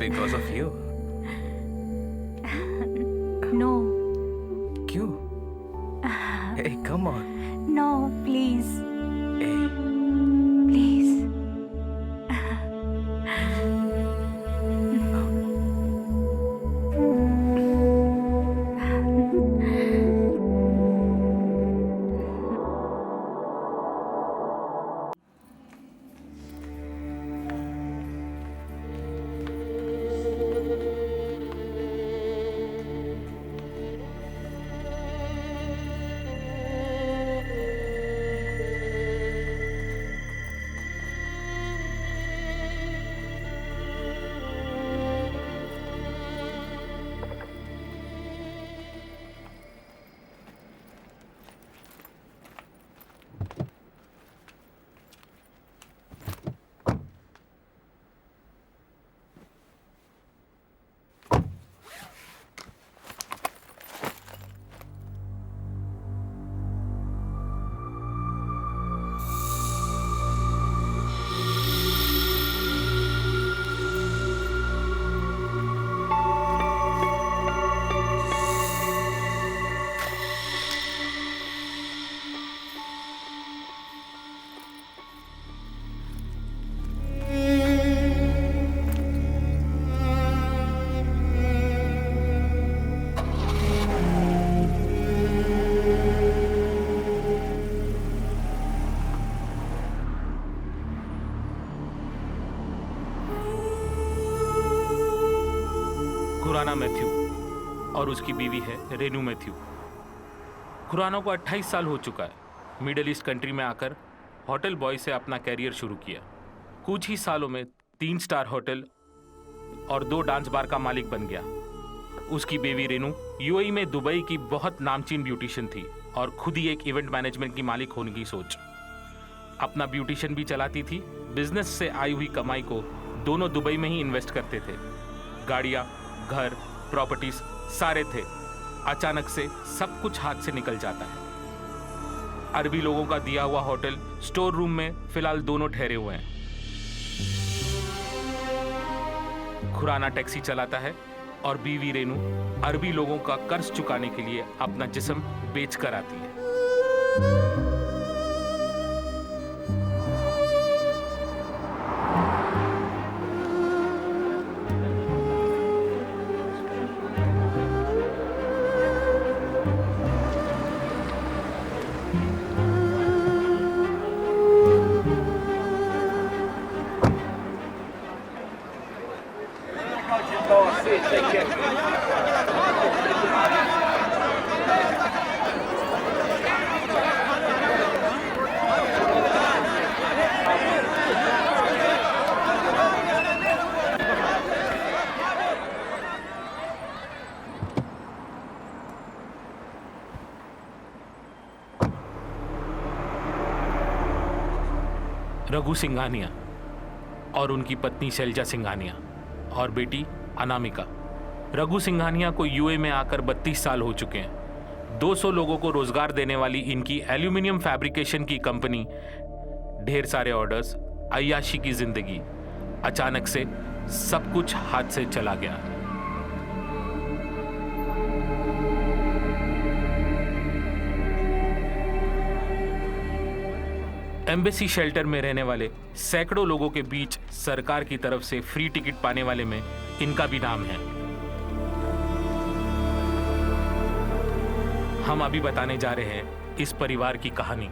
Because of you. No. क्यों? Hey, come on. No, please. Hey. Please. Khurana Matthew और उसकी बीवी है रेनू मैथ्यू। खुराना को 28 साल हो चुका है। मिडिल ईस्ट कंट्री में आकर होटल बॉय से अपना कैरियर शुरू किया। कुछ ही सालों में 3 स्टार होटल और 2 डांस बार का मालिक बन गया। उसकी बेबी रेनू यूएई में दुबई की बहुत नामचीन ब्यूटिशियन थी और खुद ही एक इवेंट मैनेजमेंट की मालिक होने की सोच। अपना ब्यूटिशियन भी चलाती थी। बिजनेस से आई हुई कमाई को दोनों दुबई में ही इन्वेस्ट करते थे। गाड़ियाँ, घर, प्रॉपर्टीज सारे थे। अचानक से सब कुछ हाथ से निकल जाता है। अरबी लोगों का दिया हुआ होटल स्टोर रूम में फिलहाल दोनों ठहरे हुए हैं। खुराना टैक्सी चलाता है और बीवी रेनू अरबी लोगों का कर्ज चुकाने के लिए अपना जिस्म बेच कर आती है। रघु सिंघानिया और उनकी पत्नी शैलजा सिंघानिया और बेटी अनामिका। रघु सिंघानिया को यूए में आकर 32 साल हो चुके हैं। 200 लोगों को रोजगार देने वाली इनकी एल्यूमिनियम फैब्रिकेशन की कंपनी, ढेर सारे ऑर्डर्स, अय्याशी की जिंदगी। अचानक से सब कुछ हाथ से चला गया। एम्बेसी शेल्टर में रहने वाले सैकड़ों लोगों के बीच सरकार की तरफ से फ्री टिकट पाने वाले में इनका भी नाम है। हम अभी बताने जा रहे हैं इस परिवार की कहानी।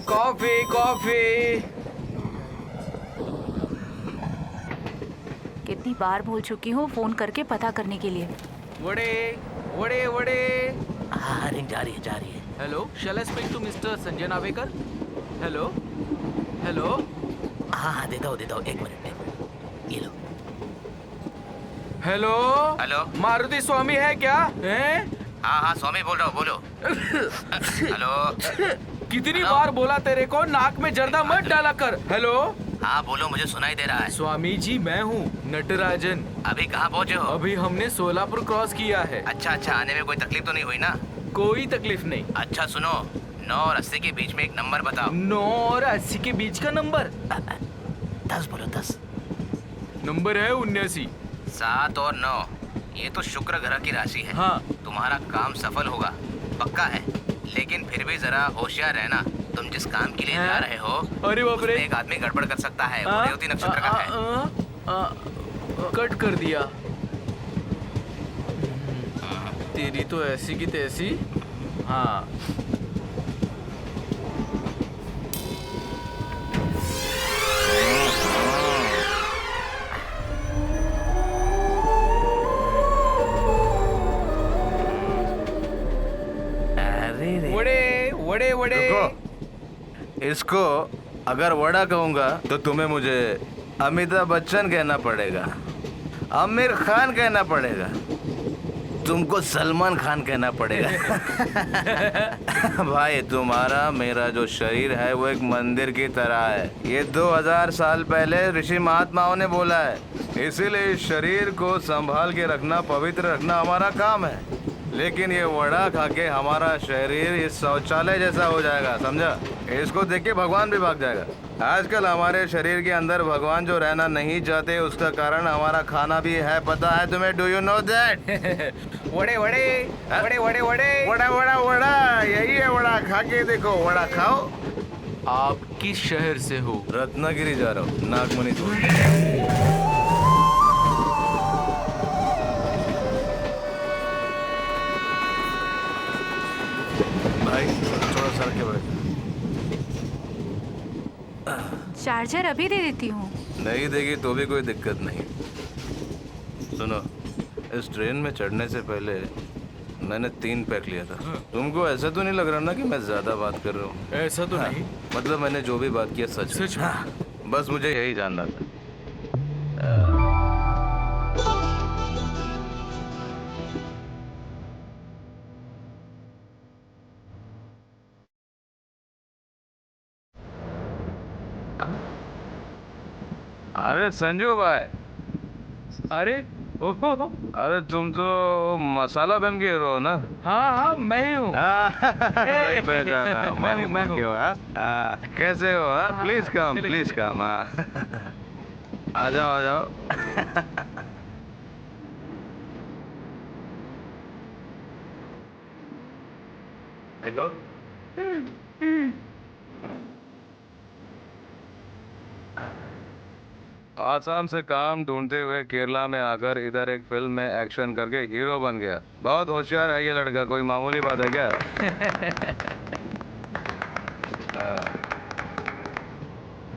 Coffee coffee. कितनी बार बोल चुकी हूँ फोन करके पता करने के लिए। वड़े वड़े वड़े। हाँ, रिंग जा रही है। Hello, shall I speak to mister Sanjay Navekar? Hello hello. हाँ, देता हूँ, एक मिनट, ये लो। हेलो हेलो, मारुति स्वामी है क्या? हैं? हाँ, स्वामी बोल रहा हूँ, बोलो। हेलो। कितनी बार बोला तेरे को नाक में जर्दा मत डाला कर। हेलो हाँ बोलो, मुझे सुनाई दे रहा है। स्वामी जी मैं हूँ नटराजन। अभी कहाँ पहुँचे हो? अभी हमने सोलापुर क्रॉस किया है। अच्छा अच्छा, आने में कोई तकलीफ तो नहीं हुई ना? कोई तकलीफ नहीं। अच्छा सुनो, 9 और 80 के बीच में एक नंबर बताओ। 9 और 80 के बीच का नंबर? 10 बोलो, 10। नंबर है 79। 7 और 9, ये तो शुक्र ग्रह की राशि है। हाँ। तुम्हारा काम सफल होगा, पक्का है। लेकिन फिर भी जरा होशियार रहना। तुम जिस काम के लिए जा रहे हो, अरे बाप रे, उसमें एक आदमी गड़बड़ कर सकता है। वो रेवती नक्षत्र का है। कट कर दिया। तेरी तो ऐसी की तैसी। हाँ। वड़े वड़े वड़े। इसको अगर वड़ा कहूंगा तो तुम्हें मुझे अमिताभ बच्चन कहना पड़ेगा, आमिर खान कहना पड़ेगा, तुमको सलमान खान कहना पड़ेगा। भाई तुम्हारा मेरा जो शरीर है वो एक मंदिर की तरह है। ये 2000 साल पहले ऋषि महात्माओं ने बोला है, इसीलिए इस शरीर को संभाल के रखना, पवित्र रखना हमारा काम है। लेकिन ये वड़ा खा के हमारा शरीर इस शौचालय जैसा हो जाएगा, समझा? इसको देख के भगवान भी भाग जाएगा। आजकल हमारे शरीर के अंदर भगवान जो रहना नहीं चाहते, उसका कारण हमारा खाना भी है। पता है तुम्हें? Do you know that? वड़े वड़े वड़े वड़े वड़े। वड़ा वड़ा वड़ा, यही है वड़ा। खा के देखो, वड़ा खाओ। आप किस शहर से हो? रत्नागिरी जा रहा हूँ, नागमणिपुर। भाई थोड़ा सर के बैठ। चार्जर अभी दे देती हूँ। नहीं देगी तो भी कोई दिक्कत नहीं। सुनो, इस ट्रेन में चढ़ने से पहले मैंने 3 पैक लिया था। तुमको ऐसा तो नहीं लग रहा ना कि मैं ज्यादा बात कर रहा हूँ? ऐसा तो नहीं। मतलब मैंने जो भी बात किया सच सच में? बस मुझे यही जानना था। अरे संजू भाई, अरे ओहो। अरे तुम तो मसाला बन के हो ना? हाँ हाँ मैं ही हूँ। सही पहचाना। मैं हूँ। कैसे हो? Please come, please come. आ जाओ आ जाओ। हेलो। आसाम से काम ढूंढते हुए केरला में आकर इधर एक फिल्म में एक्शन करके हीरो बन गया। बहुत होशियार है ये लड़का, कोई मामूली बात है क्या?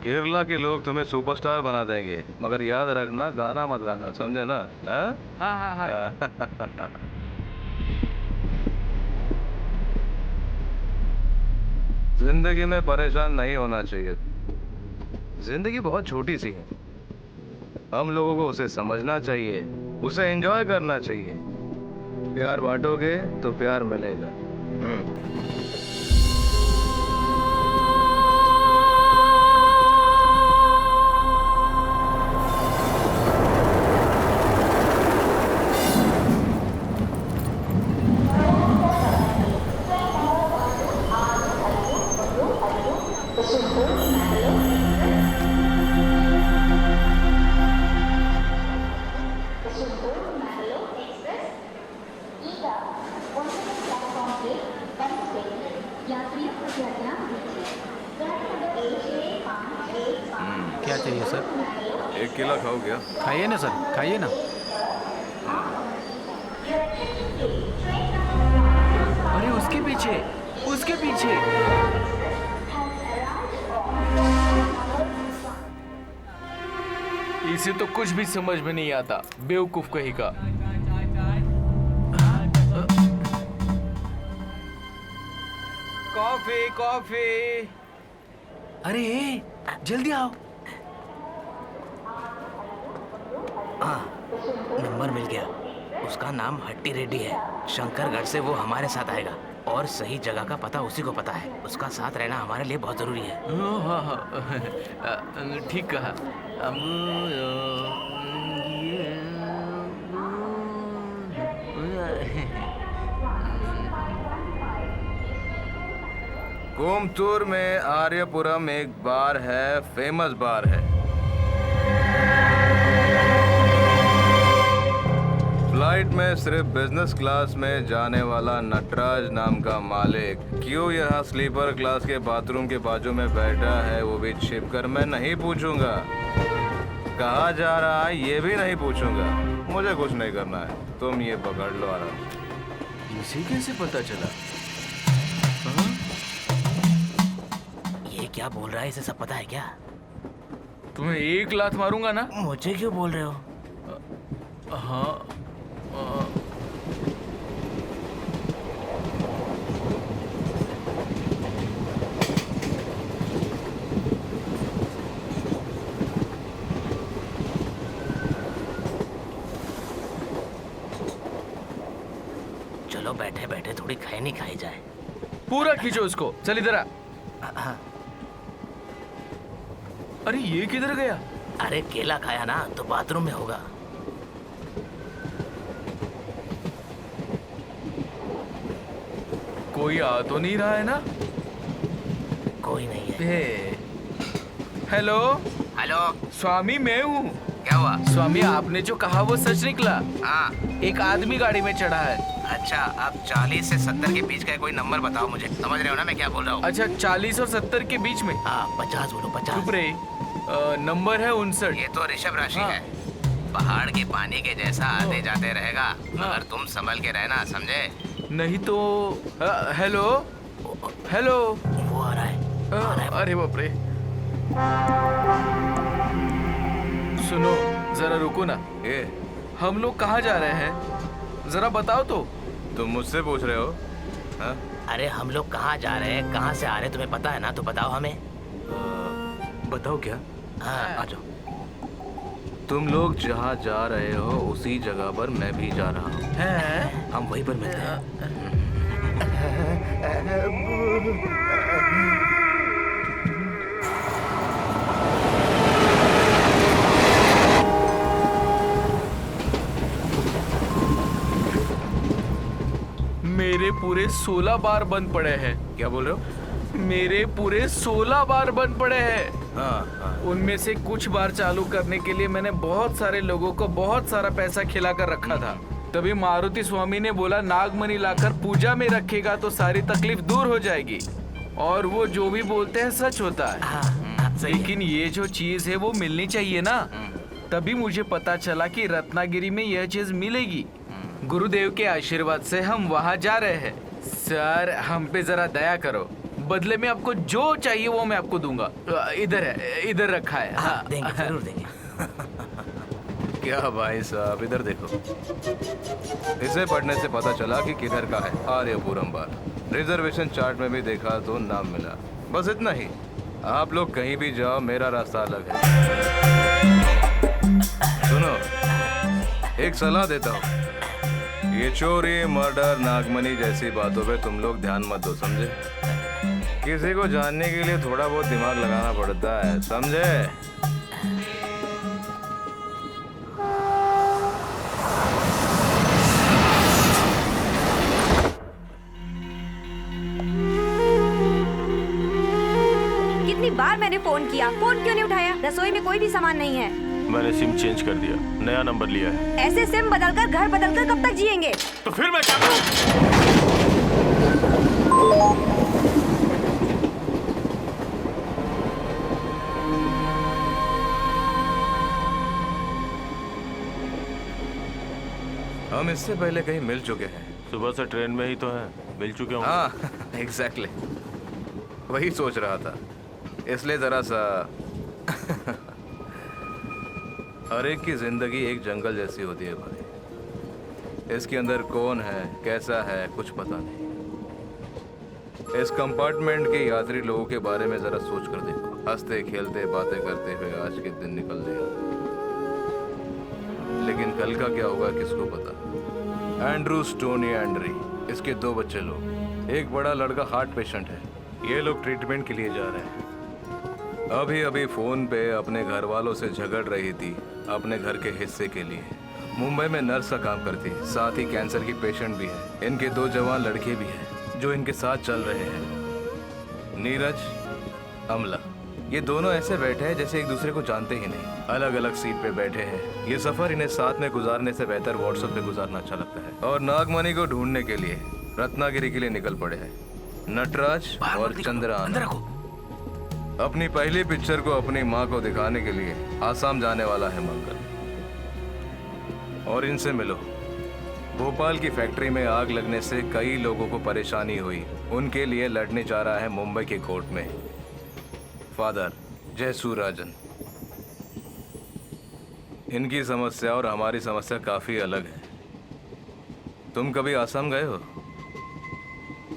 केरला के लोग तुम्हें सुपरस्टार बना देंगे, मगर याद रखना गाना मत गाना, समझे ना? हाँ हाँ हाँ। जिंदगी में परेशान नहीं होना चाहिए। जिंदगी बहुत छोटी सी है, हम लोगों को उसे समझना चाहिए, उसे एंजॉय करना चाहिए। प्यार बांटोगे तो प्यार मिलेगा। क्या चाहिए सर? 1 केला खाओ क्या? खाइए ना सर, खाइए ना। अरे उसके पीछे, उसके पीछे। इसे तो कुछ भी समझ में नहीं आता, बेवकूफ कहीं का। Coffee coffee. अरे जल्दी आओ। हाँ, नंबर मिल गया। उसका नाम हट्टी रेड्डी है। शंकरगढ़ से वो हमारे साथ आएगा। और सही जगह का पता उसी को पता है। उसका साथ रहना हमारे लिए बहुत जरूरी है। हाँ हाँ, ठीक कहा। कोयम्बतूर में आर्यपुरम एक बार है, फेमस बार है। फ्लाइट में सिर्फ बिजनेस क्लास में जाने वाला नटराज नाम का मालिक क्यों यहाँ स्लीपर क्लास के बाथरूम के बाजू में बैठा है वो भी छिप कर मैं नहीं पूछूंगा। कहाँ जा रहा है ये भी नहीं पूछूंगा। मुझे कुछ नहीं करना है, तुम ये पकड़ लो आराम से। इसे कैसे पता चला? ये क्या बोल रहा है? इसे सब पता है क्या? तुम्हें एक लात मारूंगा ना। मुझे क्यों बोल रहे हो? हाँ चलो बैठे बैठे थोड़ी खाई नहीं खाई जाए। पूरा खींचो उसको। चल इधर आ। हाँ। अरे ये किधर गया? अरे केला खाया ना तो बाथरूम में होगा। कोई आ तो नहीं रहा है ना? कोई नहीं है। हेलो हेलो, स्वामी, मैं हूँ। क्या हुआ? स्वामी, आपने जो कहा वो सच निकला। हाँ। एक आदमी गाड़ी में चढ़ा है। अच्छा, अब 40 से 70 के बीच का कोई नंबर बताओ मुझे। समझ रहे हो ना मैं क्या बोल रहा हूँ? अच्छा, 40 और 70 के बीच में? हाँ, 50 बोलो, 50। चुप रहे। नंबर है 59। ये तो ऋषभ राशि हाँ। है। पहाड़ के पानी के जैसा आते जाते रहेगा, मगर तुम संभल के रहना, समझे? नहीं तो हेलो हेलो। वो आ रहा है। अरे बाप रे। सुनो जरा रुको ना। ये हम लोग कहाँ जा रहे हैं जरा बताओ तो। तुम मुझसे पूछ रहे हो? हाँ? अरे हम लोग कहाँ जा रहे हैं, कहाँ से आ रहे हैं, तुम्हें पता है ना? तो बताओ हमें। बताओ क्या? हाँ, आ जाओ। तुम लोग जहाँ जा रहे हो उसी जगह पर मैं भी जा रहा हूँ। हैं? हम वहीं पर मिलते हैं। मेरे पूरे 16 बार बंद पड़े हैं। क्या बोल रहे हो? मेरे पूरे 16 बार बंद पड़े हैं। हाँ। उनमें से कुछ बार चालू करने के लिए मैंने बहुत सारे लोगों को बहुत सारा पैसा खिलाकर रखा था। तभी मारुति स्वामी ने बोला नागमणि लाकर पूजा में रखेगा तो सारी तकलीफ दूर हो जाएगी। और वो जो भी बोलते हैं सच होता है। हाँ, सही है। लेकिन ये जो चीज है वो मिलनी चाहिए ना। तभी मुझे पता चला कि रत्नागिरी में यह चीज मिलेगी। गुरुदेव के आशीर्वाद से हम वहाँ जा रहे हैं। सर, हम पे जरा दया करो। बदले में आपको जो चाहिए वो मैं आपको दूंगा। इधर है, इधर रखा है। हाँ, देंगे, जरूर देंगे। क्या भाई साहब, इधर देखो। इसे पढ़ने से पता चला कि किधर का है आर्यपुरम बार। रिजर्वेशन चार्ट में भी देखा तो नाम मिला। बस इतना ही। आप लोग कहीं भी जाओ, मेरा रास्ता अलग है। सुनो, एक सलाह देता हूँ। ये चोरी, मर्डर, नागमणि जैसी बातों पे तुम लोग ध्यान मत दो, समझे? किसी को जानने के लिए थोड़ा बहुत दिमाग लगाना पड़ता है, समझे? कितनी बार मैंने फोन किया, फोन क्यों नहीं उठाया? रसोई में कोई भी सामान नहीं है। मैंने सिम चेंज कर दिया, नया नंबर लिया है। ऐसे सिम बदलकर घर बदलकर कब तक जिएंगे? तो फिर मैं क्या करूं? हम इससे पहले कहीं मिल चुके हैं। सुबह से ट्रेन में ही तो हैं, मिल चुके होंगे। हाँ, एग्जैक्टली। वही सोच रहा था, इसलिए जरा सा हर एक की जिंदगी एक जंगल जैसी होती है भाई। इसके अंदर कौन है, कैसा है, कुछ पता नहीं। इस कंपार्टमेंट के यात्री लोगों के बारे में जरा सोच कर देखो। हंसते खेलते बातें करते हुए आज के दिन निकल जाएगा, लेकिन कल का क्या होगा किसको पता। एंड्रू स्टोनी एंड्री, इसके 2 बच्चे लोग, एक बड़ा लड़का हार्ट पेशेंट है। ये लोग ट्रीटमेंट के लिए जा रहे हैं। अभी अभी फोन पे अपने घर वालों से झगड़ रही थी अपने घर के हिस्से के लिए। मुंबई में नर्स का काम करती, साथ ही कैंसर की पेशेंट भी है। इनके 2 जवान लड़के भी हैं जो इनके साथ चल रहे हैं। नीरज, अमला, ये दोनों ऐसे बैठे हैं जैसे एक दूसरे को जानते ही नहीं। अलग अलग सीट पे बैठे हैं। ये सफर इन्हें साथ में गुजारने से बेहतर व्हाट्सएप पे गुजारना अच्छा लगता है। और नागमणि को ढूंढने के लिए रत्नागिरी के लिए निकल पड़े हैं नटराज और चंद्रयान। अपनी पहली पिक्चर को अपनी माँ को दिखाने के लिए आसाम जाने वाला है मंगल। और इनसे मिलो। भोपाल की फैक्ट्री में आग लगने से कई लोगों को परेशानी हुई। उनके लिए लड़ने जा रहा है मुंबई की कोर्ट में फादर जयसूराजन। इनकी समस्या और हमारी समस्या काफी अलग है। तुम कभी आसाम गए हो?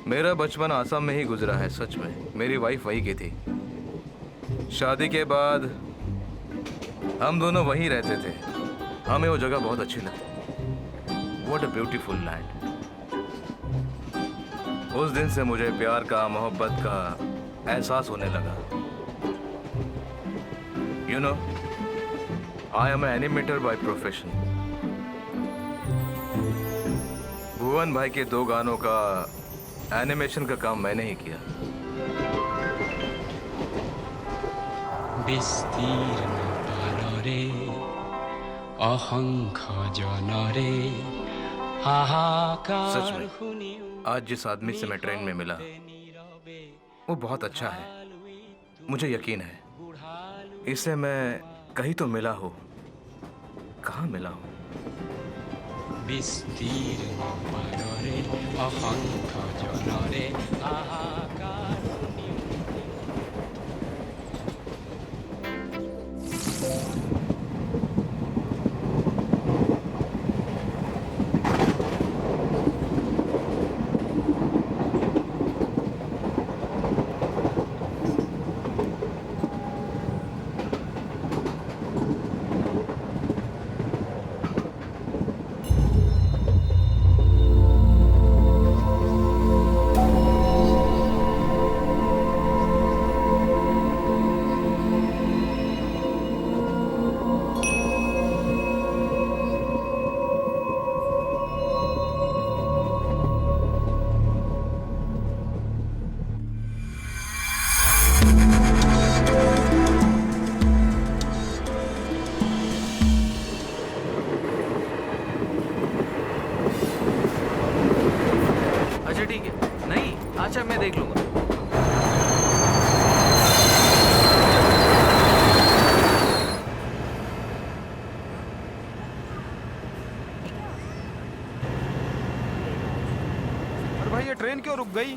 मेरा बचपन आसाम में ही गुजरा है। सच में मेरी वाइफ वहीं की थी। शादी के बाद हम दोनों वहीं रहते थे। हमें वो जगह बहुत अच्छी लगती। What a beautiful land. उस दिन से मुझे प्यार का, मोहब्बत का एहसास होने लगा। You know, I am animator by profession. Bhuvan भाई के 2 गानों का एनिमेशन का काम मैंने ही किया। বিস্তীর্ণ পালরে অহংখ জনরে হাহাকার सच में आज जिस आदमी से मैं ट्रेन में मिला वो बहुत अच्छा है। मुझे यकीन है इससे मैं कहीं तो मिला हूँ। कहाँ मिला हूँ? বিস্তীর্ণ পালরে অহংখ জনরে হাহাকার अच्छा मैं देख लूंगा। अरे भाई ये ट्रेन क्यों रुक गई?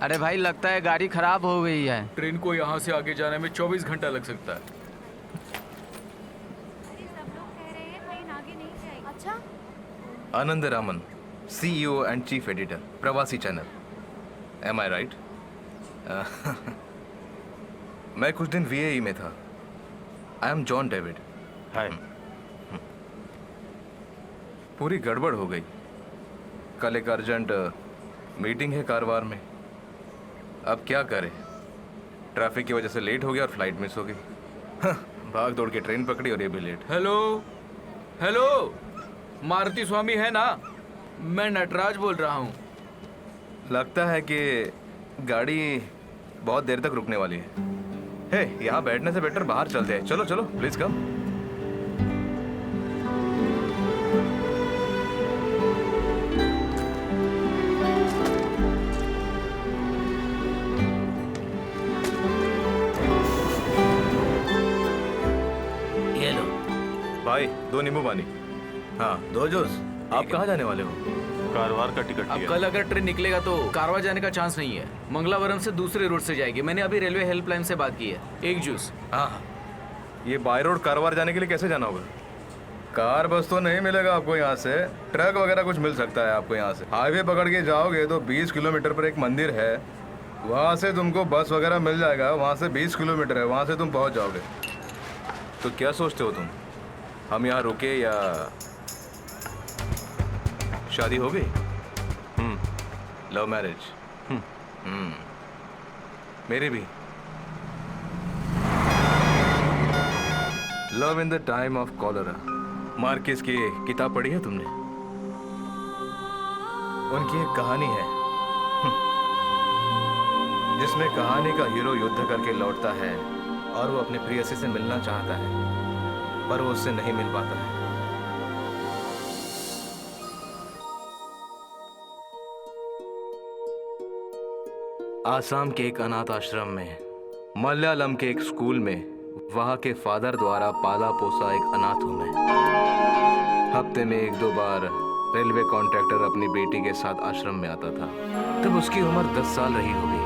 अरे भाई लगता है गाड़ी खराब हो गई है। ट्रेन को यहाँ से आगे जाने में 24 घंटा लग सकता है। अच्छा, Anand Raman, CEO and chief editor, Pravasi channel. Am I right? मैं कुछ दिन VAE में था। I am John David. Hi. पूरी गड़बड़ हो गई। कल एक अर्जेंट मीटिंग है कारवार में। अब क्या करें? ट्रैफिक की वजह से लेट हो गया और फ्लाइट मिस हो गई। भाग दौड़ के ट्रेन पकड़ी और ये भी late. Hello hello, Maruti Swami है ना? मैं नटराज बोल रहा हूँ। लगता है कि गाड़ी बहुत देर तक रुकने वाली है। हे, यहाँ बैठने से बेटर बाहर चलते हैं। चलो चलो प्लीज कम। ये लो। भाई 2 नींबू पानी। हाँ 2 जूस। आप कहाँ जाने वाले हो? कारवार का टिकट अब लिया। कल अगर ट्रेन निकलेगा तो कारवार जाने का चांस नहीं है। मंगलावरम से दूसरे रूट से जाएगी। मैंने अभी रेलवे हेल्पलाइन से बात की है। 1 जूस। हाँ, ये बाय रोड कारवार जाने के लिए कैसे जाना होगा? कार बस तो नहीं मिलेगा आपको यहाँ से। ट्रक वगैरह कुछ मिल सकता है आपको यहाँ से। हाईवे पकड़ के जाओगे तो 20 किलोमीटर पर एक मंदिर है, वहाँ से तुमको बस वगैरह मिल जाएगा। वहाँ से 20 किलोमीटर है, वहाँ से तुम पहुँच जाओगे। तो क्या सोचते हो तुम, हम यहाँ रुके या शादी हो गई? Love marriage. मेरी भी। Love in the time of cholera. Marxist की किताब पढ़ी है तुमने? उनकी एक कहानी है जिसमें कहानी का हीरो युद्ध करके लौटता है और वो अपनी प्रेयसी से मिलना चाहता है पर वो उससे नहीं मिल पाता है। आसाम के एक अनाथ आश्रम में, मलयालम के एक स्कूल में, वहां के फादर द्वारा पाला पोसा एक अनाथ हूं मैं। हफ्ते में 1-2 बार रेलवे कॉन्ट्रैक्टर अपनी बेटी के साथ आश्रम में आता था। तब उसकी उम्र 10 साल रही होगी।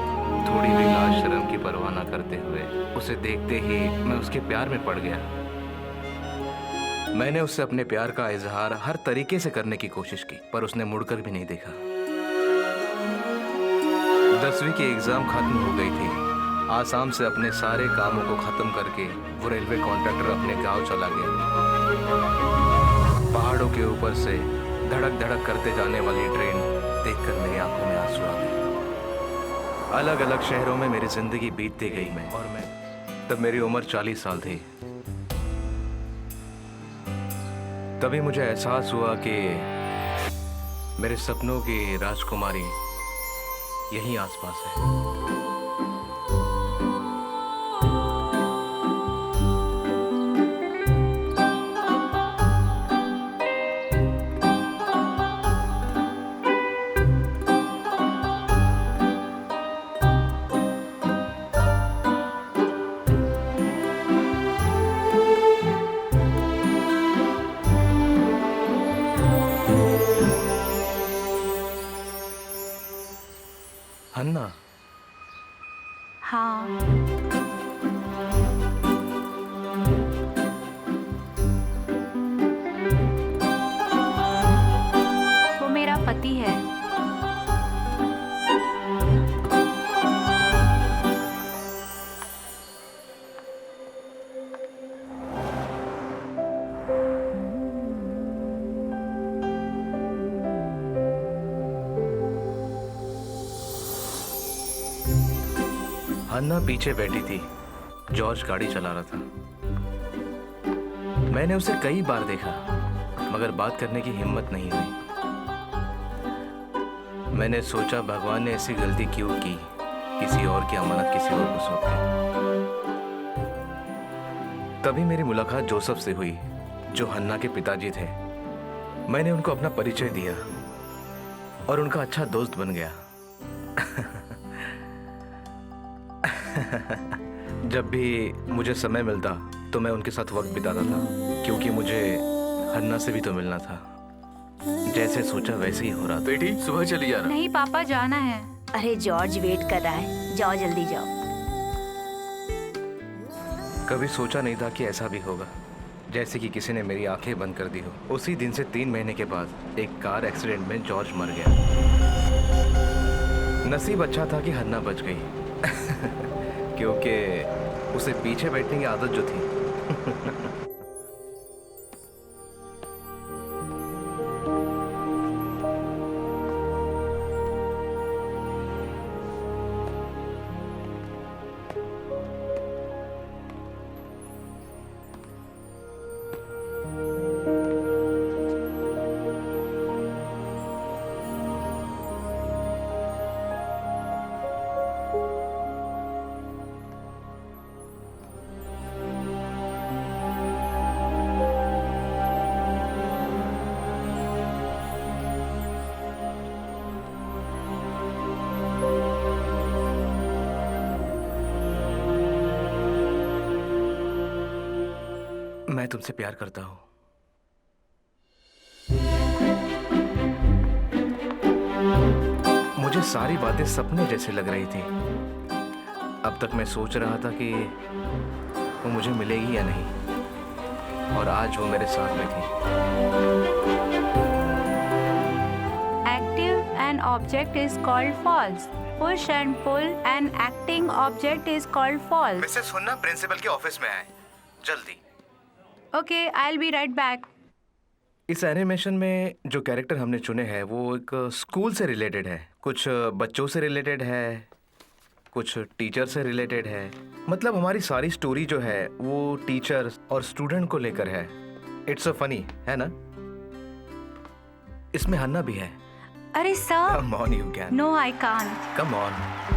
थोड़ी भी लाज शर्म की परवाह न करते हुए उसे देखते ही मैं उसके प्यार में पड़ गया। मैंने उससे अपने प्यार का इजहार हर तरीके से करने की कोशिश की पर उसने मुड़कर भी नहीं देखा। 10वीं की एग्जाम खत्म हो गई थी। आसाम से अपने सारे कामों को खत्म करके वो रेलवे कॉन्ट्रैक्टर अपने गांव चला गया। पहाड़ों के ऊपर से धड़क धड़क करते जाने वाली ट्रेन देखकर मेरी आंखों में आंसू आ गए। अलग अलग शहरों में मेरी जिंदगी बीतती गई मैं तब मेरी उम्र 40 साल थी। तभी मुझे एहसास हुआ कि मेरे सपनों की राजकुमारी यहीं आसपास है। हन्ना। हाँ, वो मेरा पति है। हन्ना पीछे बैठी थी। जॉर्ज गाड़ी चला रहा था। मैंने उसे कई बार देखा मगर बात करने की हिम्मत नहीं हुई। मैंने सोचा भगवान ने ऐसी गलती क्यों की, किसी और की अमानत किसी और को सौंप दी। तभी मेरी मुलाकात जोसेफ से हुई जो हन्ना के पिताजी थे। मैंने उनको अपना परिचय दिया और उनका अच्छा दोस्त बन गया। जब भी मुझे समय मिलता तो मैं उनके साथ वक्त बिताता था क्योंकि मुझे हन्ना से भी तो मिलना था। जैसे सोचा वैसे ही हो रहा था। बेटी सुबह चली जाना। नहीं पापा, जाना है। अरे जॉर्ज वेट कर रहा है, जाओ जल्दी जाओ। कभी सोचा नहीं था कि ऐसा भी होगा, जैसे कि किसी ने मेरी आंखें बंद कर दी हो। उसी दिन से 3 महीने के बाद एक कार एक्सीडेंट में जॉर्ज मर गया। नसीब अच्छा था कि हन्ना बच गई क्योंकि उसे पीछे बैठने की आदत जो थी। मैं तुमसे प्यार करता हूं। मुझे सारी बातें सपने जैसे लग रही थी। अब तक मैं सोच रहा था कि वो मुझे मिलेगी या नहीं, और आज वो मेरे साथ में थी। Active an object is called false. Push and pull an acting object is called false. Mrs हुन्ना प्रिंसिपल के ऑफिस में आए, जल्दी। Okay, I'll be right back. इस एनिमेशन में जो कैरेक्टर हमने चुने हैं वो एक स्कूल से रिलेटेड है, कुछ बच्चों से रिलेटेड है, कुछ टीचर से रिलेटेड है। मतलब हमारी सारी स्टोरी जो है वो टीचर और स्टूडेंट को लेकर है। इट्स अ फनी है ना। इसमें हन्ना भी है। अरे sir, come on you can, no I can't. Come on.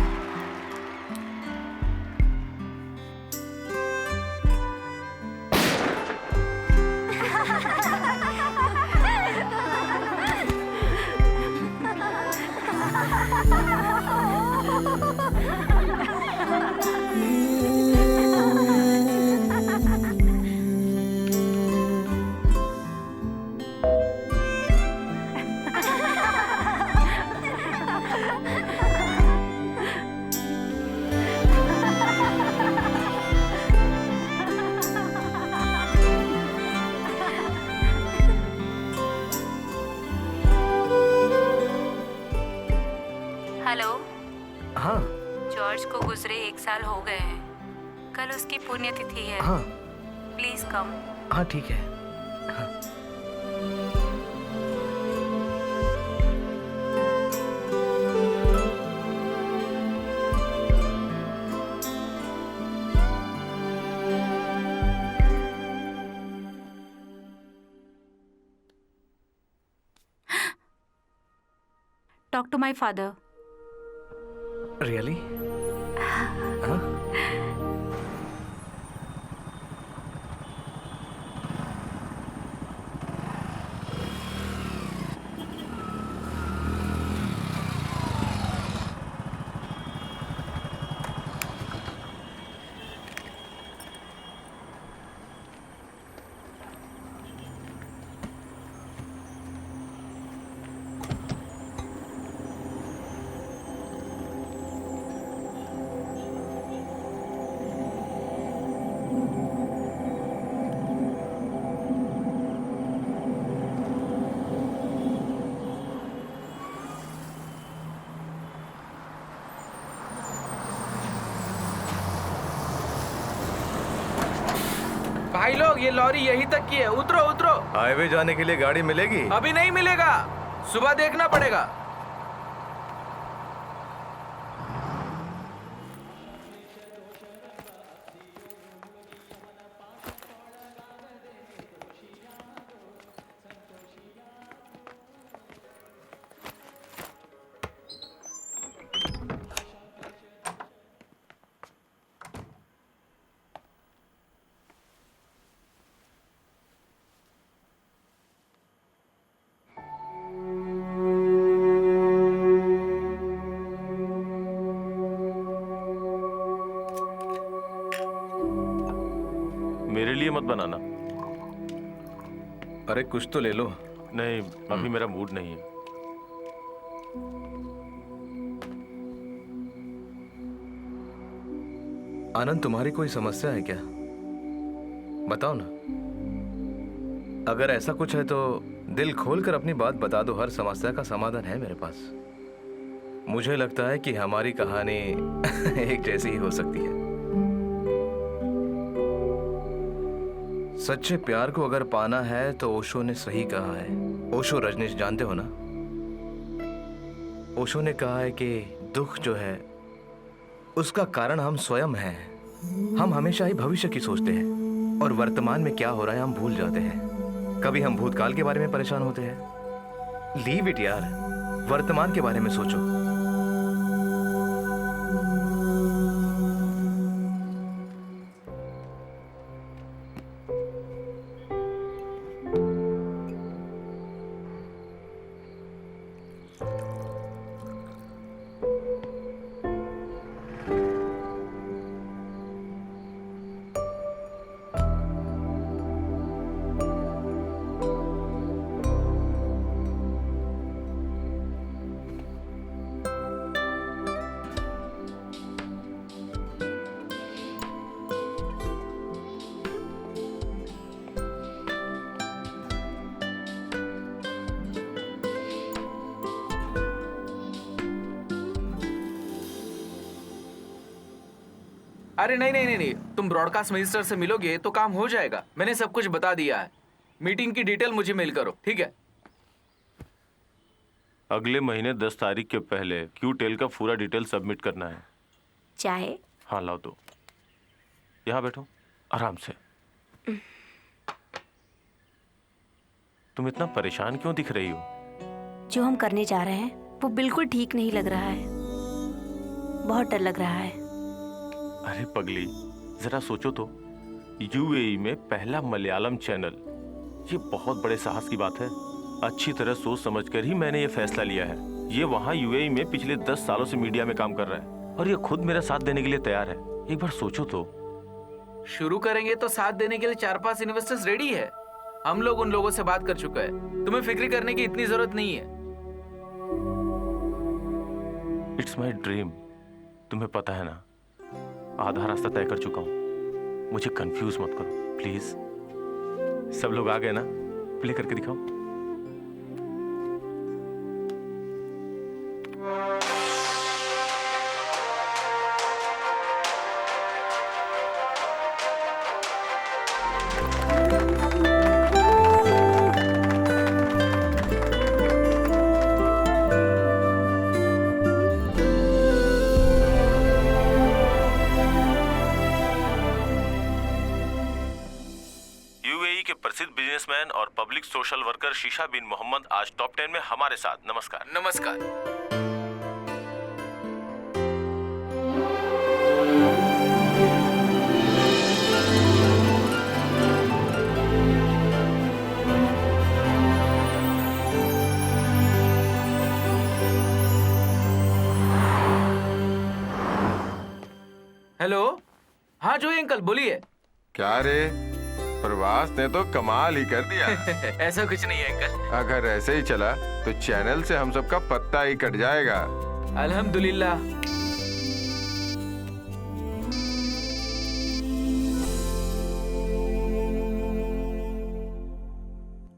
Hello, हाँ जॉर्ज को गुजरे 1 साल हो गए हैं। कल उसकी पुण्यतिथि है। हाँ प्लीज कम। हाँ ठीक है। हाँ। Talk to my father. Really? भाई लोग, ये लॉरी यहीं तक की है। उतरो उतरो। हाईवे जाने के लिए गाड़ी मिलेगी? अभी नहीं मिलेगा, सुबह देखना पड़ेगा। मेरे लिए मत बनाना। अरे कुछ तो ले लो। नहीं, अभी मेरा मूड नहीं है। आनंद, तुम्हारी कोई समस्या है क्या? बताओ ना। अगर ऐसा कुछ है तो दिल खोलकर अपनी बात बता दो। हर समस्या का समाधान है मेरे पास। मुझे लगता है कि हमारी कहानी एक जैसी ही हो सकती है। सच्चे प्यार को अगर पाना है तो ओशो ने सही कहा है। ओशो रजनीश जानते हो ना? ओशो ने कहा है कि दुख जो है उसका कारण हम स्वयं हैं। हम हमेशा ही भविष्य की सोचते हैं और वर्तमान में क्या हो रहा है हम भूल जाते हैं। कभी हम भूतकाल के बारे में परेशान होते हैं। लीव इट यार, वर्तमान के बारे में सोचो। अरे नहीं नहीं नहीं नहीं, तुम ब्रॉडकास्ट मिनिस्टर से मिलोगे तो काम हो जाएगा। मैंने सब कुछ बता दिया है। मीटिंग की डिटेल मुझे मेल करो, ठीक है? अगले महीने 10 तारीख के पहले क्यू टेल का पूरा डिटेल सबमिट करना है। चाहे हाँ लाओ दो। यहाँ बैठो आराम से। तुम इतना परेशान क्यों दिख रही हो? जो हम करने जा रहे हैं वो बिल्कुल ठीक नहीं लग रहा है, बहुत डर लग रहा है। अरे पगली, जरा सोचो तो, यूएई में पहला मलयालम चैनल, ये बहुत बड़े साहस की बात है। अच्छी तरह सोच समझकर ही मैंने ये फैसला लिया है। ये वहाँ यूएई में पिछले 10 सालों से मीडिया में काम कर रहा है और ये खुद मेरा साथ देने के लिए तैयार है। एक बार सोचो तो। शुरू करेंगे तो साथ देने के लिए 4-5 इन्वेस्टर्स रेडी है। हम लोग उन लोगों से बात कर चुके हैं, तुम्हें फिक्र करने की इतनी जरूरत नहीं है। इट्स माई ड्रीम, तुम्हें पता है ना, आधा रास्ता तय कर चुका हूँ। मुझे कंफ्यूज मत करो प्लीज। सब लोग आ गए ना? प्ले करके दिखाओ। यूएई के प्रसिद्ध बिजनेसमैन और पब्लिक सोशल वर्कर शीशा बिन मोहम्मद आज टॉप 10 में हमारे साथ। नमस्कार। नमस्कार। हेलो, हाँ जोई अंकल बोलिए। क्या रे, प्रवास ने तो कमाल ही कर दिया। ऐसा कुछ नहीं है अंकल। अगर ऐसे ही चला तो चैनल से हम सबका पत्ता ही कट जाएगा। अल्हम्दुलिल्लाह।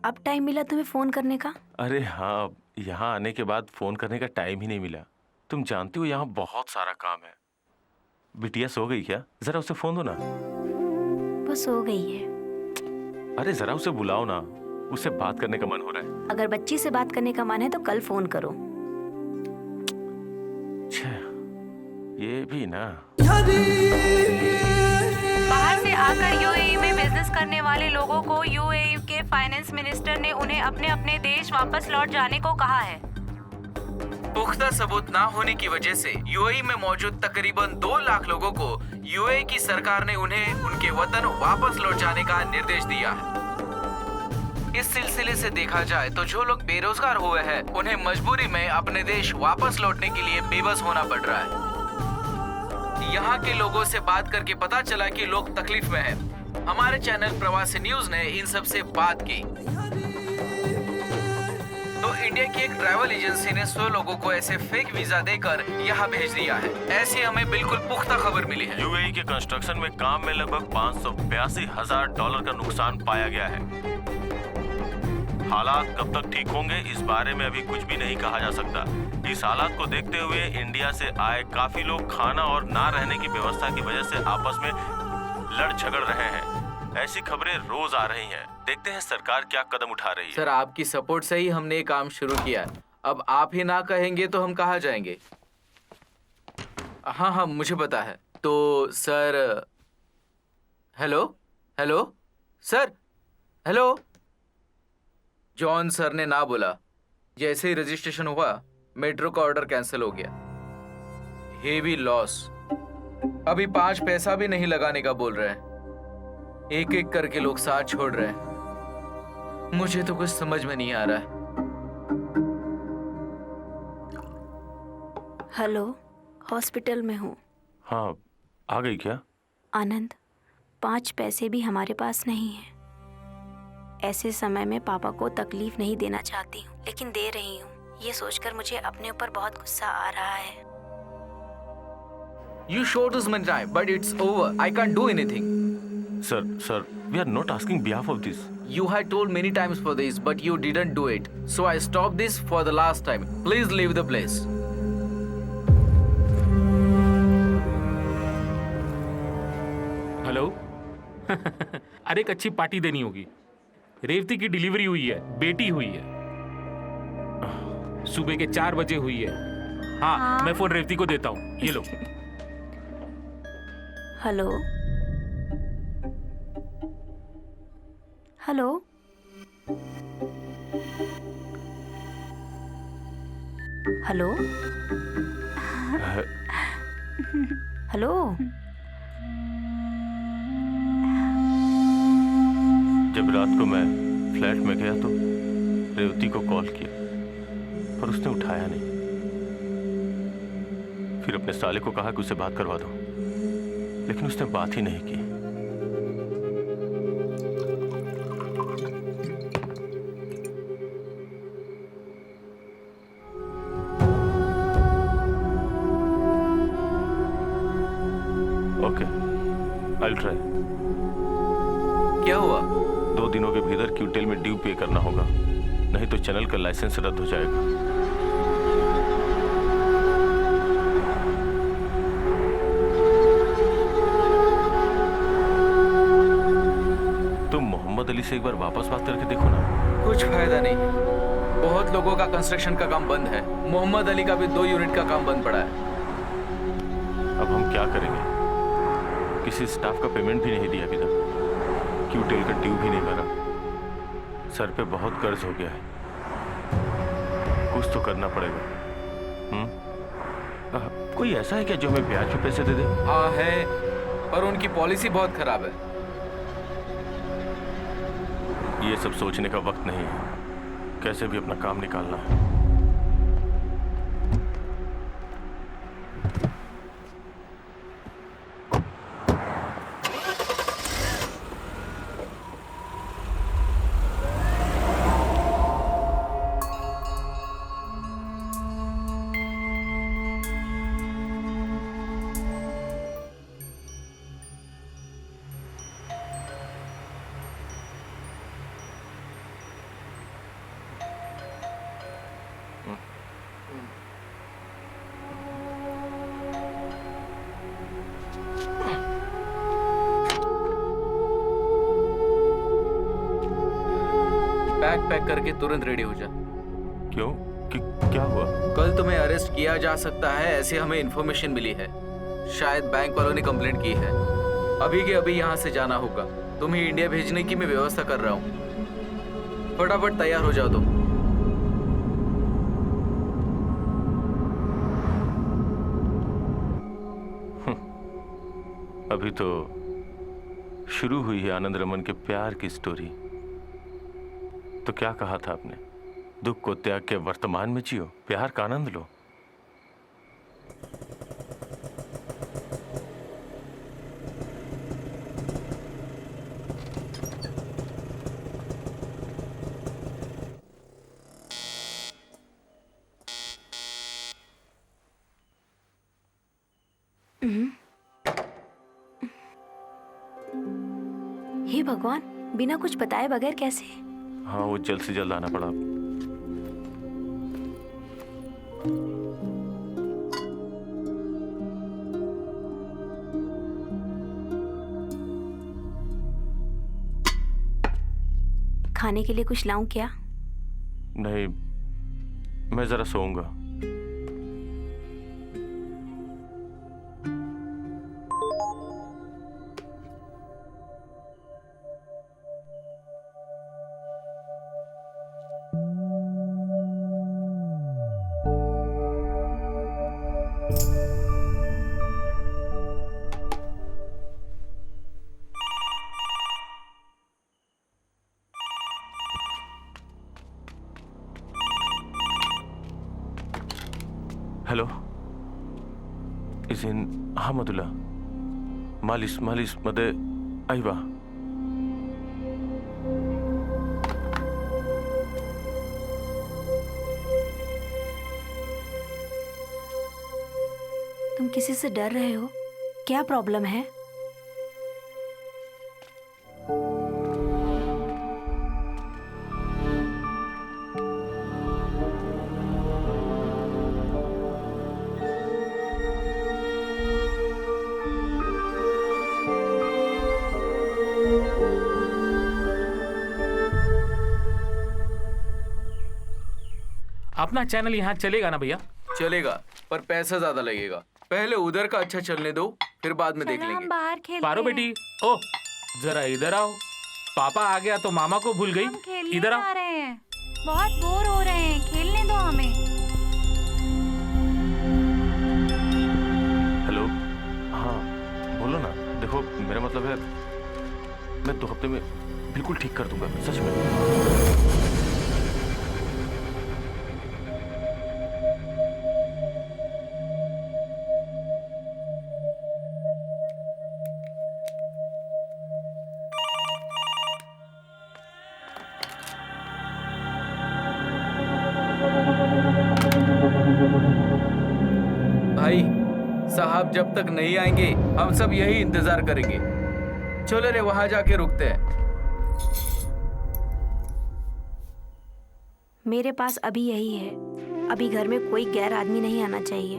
अब टाइम मिला तुम्हें फोन करने का? अरे हाँ, यहाँ आने के बाद फोन करने का टाइम ही नहीं मिला। तुम जानती हो यहाँ बहुत सारा काम है। बिटिया सो गई क्या? जरा उसे फोन दो ना। वो सो गई है। अरे जरा उसे बुलाओ ना, उससे बात करने का मन हो रहा है। अगर बच्ची से बात करने का मन है तो कल फोन करो। छे, ये भी ना। बाहर से आकर यूएई में बिजनेस करने वाले लोगों को यूएई के फाइनेंस मिनिस्टर ने उन्हें अपने अपने देश वापस लौट जाने को कहा है। पुख्ता सबूत ना होने की वजह से यूएई में मौजूद तकरीबन 2 लाख लोगों को यूएई की सरकार ने उन्हें उनके वतन वापस लौट जाने का निर्देश दिया है। इस सिलसिले से देखा जाए तो जो लोग बेरोजगार हुए हैं उन्हें मजबूरी में अपने देश वापस लौटने के लिए बेबस होना पड़ रहा है। यहाँ के लोगों से बात करके पता चला कि लोग तकलीफ में हैं। हमारे चैनल प्रवासी न्यूज ने इन सब से बात की तो इंडिया की एक ट्रैवल एजेंसी ने 100 लोगों को ऐसे फेक वीजा देकर यहाँ भेज दिया है। ऐसी हमें बिल्कुल पुख्ता खबर मिली है। यूएई के कंस्ट्रक्शन में काम में लगभग $582,000 का नुकसान पाया गया है। हालात कब तक ठीक होंगे इस बारे में अभी कुछ भी नहीं कहा जा सकता। इस हालात को देखते हुए इंडिया से आए काफी लोग खाना और ना रहने की व्यवस्था की वजह से आपस में लड़ झगड़ रहे हैं। ऐसी खबरें रोज आ रही हैं। देखते हैं सरकार क्या कदम उठा रही है। सर, आपकी सपोर्ट से ही हमने ये काम शुरू किया। अब आप ही ना कहेंगे तो हम कहाँ जाएंगे? हाँ हाँ मुझे पता है। तो sir, hello hello sir, hello. John sir ने ना बोला। जैसे ही रजिस्ट्रेशन हुआ मेट्रो का ऑर्डर कैंसिल हो गया। Heavy loss. अभी 5 पैसा भी नहीं लगाने का बोल रहे हैं। एक एक करके लोग साथ छोड़ रहे हैं। मुझे तो कुछ समझ में नहीं आ रहा है। हेलो, हॉस्पिटल में हूँ। हाँ, आ गई क्या? आनंद, 5 पैसे भी हमारे पास नहीं है। ऐसे समय में पापा को तकलीफ नहीं देना चाहती हूँ, लेकिन दे रही हूँ। ये सोचकर मुझे अपने ऊपर बहुत गुस्सा आ रहा है। You showed us many times, but it's over. I can't do anything. Sir, we are not asking behalf of this. You had told many times for this, but you didn't do it. So I stopped this for the last time. Please leave the place. Hello. अरे एक अच्छी party देनी होगी। रेवती की delivery हुई है, बेटी हुई है, सुबह के 4 बजे हुई है। हाँ, मैं फोन रेवती को देता हूँ, ये लो। Hello hello, hello hello. जब रात को मैं फ्लैट में गया तो रेवती को कॉल किया, पर उसने उठाया नहीं। फिर अपने साले को कहा कि उसे बात करवा दो, लेकिन उसने बात ही नहीं की। Okay, I will try. क्या हुआ? 2 दिनों के भीतर क्यूटेल में ड्यू पे करना होगा, नहीं तो चैनल का लाइसेंस रद्द हो जाएगा। तुम मोहम्मद अली से एक बार वापस बात करके देखो ना। कुछ फायदा नहीं है, बहुत लोगों का कंस्ट्रक्शन का काम बंद है। मोहम्मद अली का भी 2 यूनिट का काम बंद पड़ा है। अब हम क्या करेंगे? किसी स्टाफ का पेमेंट भी नहीं दिया अभी तक, क्यूटेल का ड्यू भी नहीं भरा, सर पे बहुत कर्ज हो गया है। कुछ तो करना पड़ेगा। कोई ऐसा है क्या जो हमें ब्याज पे पैसे दे दे? हाँ है, पर उनकी पॉलिसी बहुत खराब है। ये सब सोचने का वक्त नहीं है, कैसे भी अपना काम निकालना है। बैग पैक करके तुरंत रेडी हो जा। क्यों? क्या हुआ? कल तुम्हें अरेस्ट किया जा सकता है, ऐसी हमें इन्फॉर्मेशन मिली है। शायद बैंक वालों ने कंप्लेंट की है। अभी के अभी यहाँ से जाना होगा। तुम्हें इंडिया भेजने की मैं व्यवस्था कर रहा हूँ। फटाफट तैयार हो जाओ तुम। अभी तो शुरू हुई है आनंद रमन के प्यार की स्टोरी। तो क्या कहा था आपने? दुख को त्याग के वर्तमान में जियो, प्यार का आनंद लो। हे भगवान, बिना कुछ बताए बगैर कैसे? हाँ, वो जल्द से जल्द आना पड़ा। खाने के लिए कुछ लाऊं क्या? नहीं, मैं जरा सोऊंगा। हेलो, इज़िन अहमदुल्ला मालिस मालिस मदे आइबा। तुम किसी से डर रहे हो? क्या प्रॉब्लम है? अपना चैनल यहाँ चलेगा ना भैया? चलेगा, पर पैसा ज्यादा लगेगा। पहले उधर का अच्छा चलने दो, फिर बाद में देख चलो हम लेंगे। बाहर खेलते पारो हैं। बेटी, ओ जरा इधर आओ। पापा आ गया तो मामा को भूल गई। हम खेलने इधर जा आओ। रहे हैं, बहुत बोर हो रहे हैं, खेलने दो हमें। हेलो, हाँ बोलो ना। देखो मेरा मतलब है, मैं 2 हफ्ते में बिल्कुल ठीक कर दूंगा, सच में। भाई साहब जब तक नहीं आएंगे हम सब यही इंतजार करेंगे। चलो रे वहां जाके रुकते हैं। मेरे पास अभी यही है। अभी घर में कोई गैर आदमी नहीं आना चाहिए।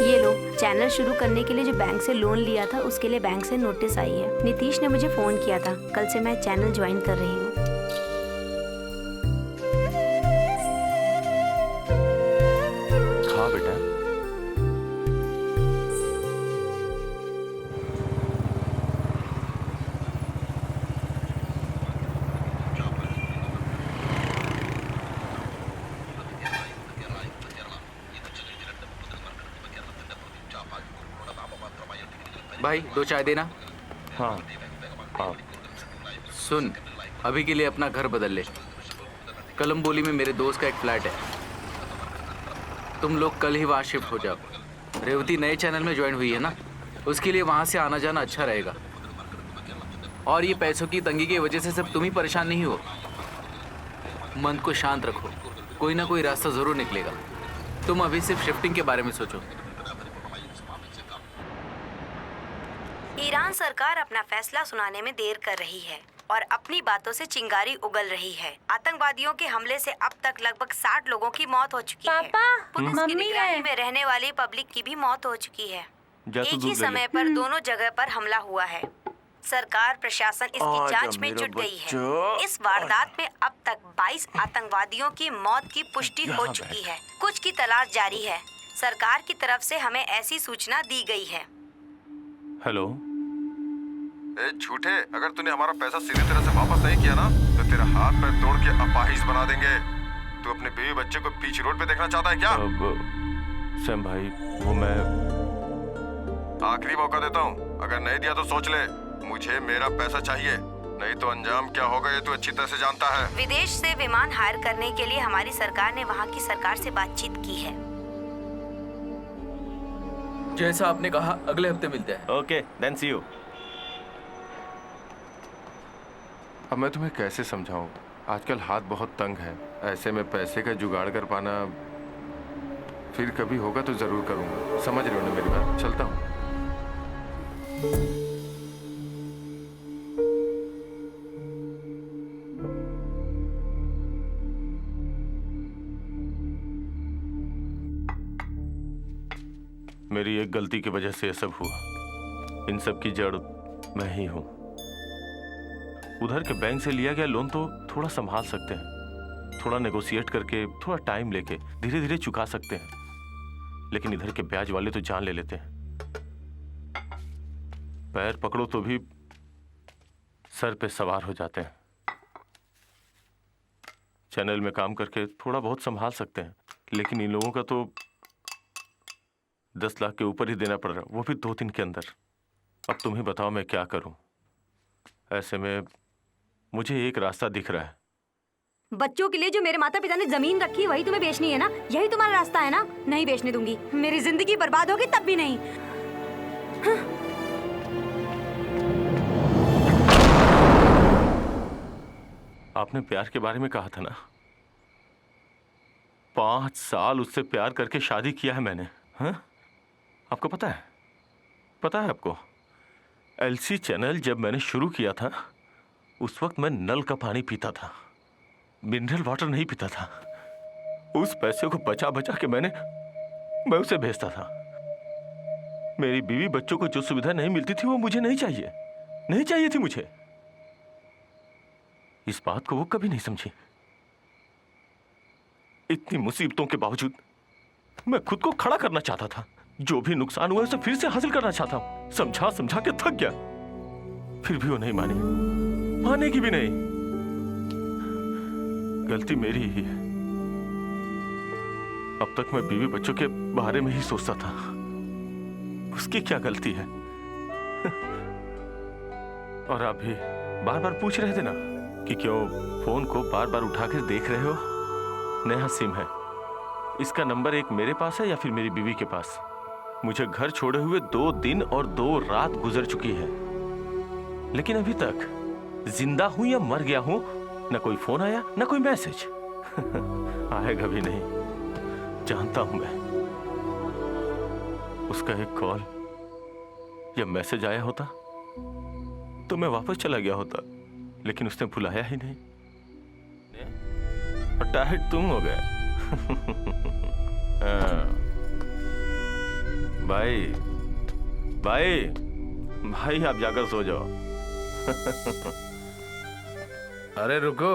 ये लो, चैनल शुरू करने के लिए जो बैंक से लोन लिया था उसके लिए बैंक से नोटिस आई है। नीतीश ने मुझे फोन किया था, कल से मैं चैनल ज्वाइन कर रही हूँ। हाँ बेटा। भाई 2 चाय देना। हाँ हाँ। सुन, अभी के लिए अपना घर बदल ले। कलम्बोली में मेरे दोस्त का एक फ्लैट है, तुम लोग कल ही वहाँ शिफ्ट हो जाओ। रेवती नए चैनल में ज्वाइन हुई है ना, उसके लिए वहाँ से आना जाना अच्छा रहेगा। और ये पैसों की तंगी की वजह से सब तुम ही परेशान नहीं हो। मन को शांत रखो, कोई ना कोई रास्ता ज़रूर निकलेगा। तुम अभी सिर्फ शिफ्टिंग के बारे में सोचो। ईरान सरकार अपना फैसला सुनाने में देर कर रही है और अपनी बातों से चिंगारी उगल रही है। आतंकवादियों के हमले से अब तक लगभग 60 लोगों की मौत हो चुकी है। पुलिस की निगरानी में रहने वाली पब्लिक की भी मौत हो चुकी है। एक ही समय पर दोनों जगह पर हमला हुआ है। सरकार प्रशासन इसकी जांच में जुट गई है। इस वारदात में अब तक 22 आतंकवादियों की मौत की पुष्टि हो चुकी है। कुछ की तलाश जारी है। सरकार की तरफ से हमें ऐसी सूचना दी गई है। हेलो। ए झूठे, अगर तूने हमारा पैसा सीधी तरह से वापस नहीं किया ना तो तेरा हाथ पैर तोड़ के अपाहिज बना देंगे। तू अपने बीवी बच्चे को बीच रोड पे देखना चाहता है क्या? सैम भाई, वो मैं आखिरी मौका देता हूँ, अगर नहीं दिया तो सोच ले। मुझे मेरा पैसा चाहिए, नहीं तो अंजाम क्या होगा ये तू अच्छी तरह से जानता है। विदेश से विमान हायर करने के लिए हमारी सरकार ने वहाँ की सरकार से बातचीत की है। जैसा आपने कहा, अगले हफ्ते मिलते हैं। Okay, then see you. अब मैं तुम्हें कैसे समझाऊं, आजकल हाथ बहुत तंग है। ऐसे में पैसे का जुगाड़ कर पाना, फिर कभी होगा तो जरूर करूंगा। समझ रहे हो ना मेरी बात? चलता हूँ। मेरी एक गलती की वजह से ये सब हुआ। इन सब की जड़ मैं ही हूं। उधर के बैंक से लिया गया लोन तो थोड़ा संभाल सकते हैं, थोड़ा नेगोशिएट करके, थोड़ा टाइम लेके धीरे धीरे चुका सकते हैं। लेकिन इधर के ब्याज वाले तो जान ले लेते हैं। पैर पकड़ो तो भी सर पे सवार हो जाते हैं। चैनल में काम करके थोड़ा बहुत संभाल सकते हैं, लेकिन इन लोगों का तो 10 लाख के ऊपर ही देना पड़ रहा, वो भी 2 दिन के अंदर। अब तुम ही बताओ मैं क्या करूं। ऐसे में मुझे एक रास्ता दिख रहा है। बच्चों के लिए जो मेरे माता पिता ने जमीन रखी वही तुम्हें बेचनी है ना? यही तुम्हारा रास्ता है ना? नहीं बेचने दूंगी। मेरी जिंदगी बर्बाद होगी तब भी नहीं। आपने प्यार के बारे में कहा था ना, 5 साल उससे प्यार करके शादी किया है मैंने। हाँ, आपको पता है? पता है आपको? एलसी चैनल जब मैंने शुरू किया था उस वक्त मैं नल का पानी पीता था, मिनरल वाटर नहीं पीता था। उस पैसे को बचा बचा के मैं उसे भेजता था। मेरी बीवी बच्चों को जो सुविधा नहीं मिलती थी वो मुझे नहीं चाहिए, नहीं चाहिए थी मुझे। इस बात को वो कभी नहीं समझी। इतनी मुसीबतों के बावजूद मैं खुद को खड़ा करना चाहता था। जो भी नुकसान हुआ उसे फिर से हासिल करना चाहता हूं। समझा समझा के थक गया, फिर भी वो नहीं मानी, मानेगी भी नहीं। गलती मेरी ही है। अब तक मैं बीवी बच्चों के बारे में ही सोचता था। उसकी क्या गलती है? और आप भी बार बार पूछ रहे थे ना कि क्यों फोन को बार बार उठाकर देख रहे हो। नया सिम है, इसका नंबर एक मेरे पास है या फिर मेरी बीवी के पास। मुझे घर छोड़े हुए 2 दिन और 2 रात गुजर चुकी है, लेकिन अभी तक जिंदा हूं या मर गया हूं, न कोई फोन आया न कोई मैसेज। आएगा भी नहीं, जानता हूं मैं। उसका एक कॉल या मैसेज आया होता तो मैं वापस चला गया होता, लेकिन उसने बुलाया ही नहीं और टाइट तुम हो गए। भाई भाई भाई, आप जाकर सो जाओ। अरे रुको,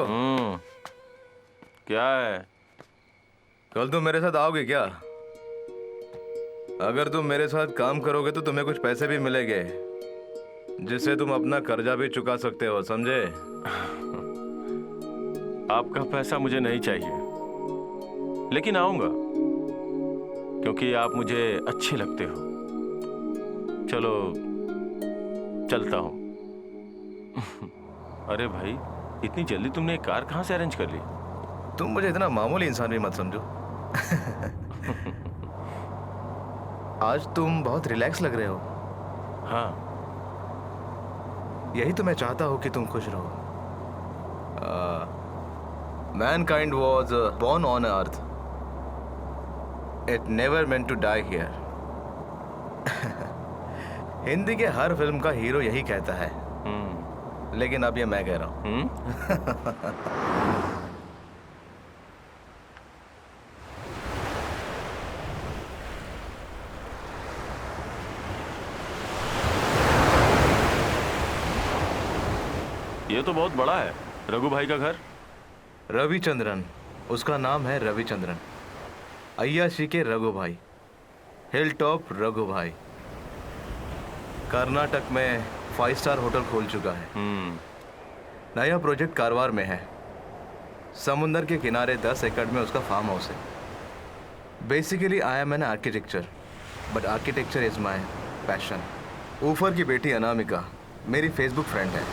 क्या है? कल तुम मेरे साथ आओगे क्या? अगर तुम मेरे साथ काम करोगे तो तुम्हें कुछ पैसे भी मिलेंगे, जिससे तुम अपना कर्जा भी चुका सकते हो, समझे? आपका पैसा मुझे नहीं चाहिए, लेकिन आऊंगा क्योंकि आप मुझे अच्छे लगते हो। चलो चलता हूं। अरे भाई, इतनी जल्दी तुमने एक कार कहां से अरेंज कर ली? तुम मुझे इतना मामूली इंसान भी मत समझो। आज तुम बहुत रिलैक्स लग रहे हो। हाँ, यही तो मैं चाहता हूं कि तुम खुश रहो। Mankind was born on earth. It never meant to die here. Hindi के हर फिल्म का हीरो यही कहता है, लेकिन अब ये मैं कह रहा हूं। ये तो बहुत बड़ा है। रघु भाई का घर? रविचंद्रन, उसका नाम है रविचंद्रन। अय्याशी के रघु भाई, हिल टॉप रघु भाई। कर्नाटक में 5 स्टार होटल खोल चुका है। नया प्रोजेक्ट कारवार में है। समुंदर के किनारे 10 एकड़ में उसका फार्म हाउस है। Basically I am an architecture, but architecture is my passion. ऊफर की बेटी अनामिका मेरी फेसबुक फ्रेंड है।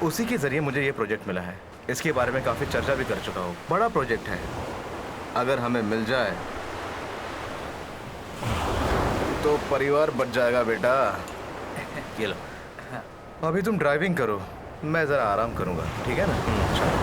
उसी के जरिए मुझे ये प्रोजेक्ट मिला है। इसके बारे में काफ़ी चर्चा भी कर चुका हूँ। बड़ा प्रोजेक्ट है, अगर हमें मिल जाए तो परिवार बच जाएगा बेटा। ये लो, अभी तुम ड्राइविंग करो, मैं ज़रा आराम करूँगा, ठीक है ना? चलो।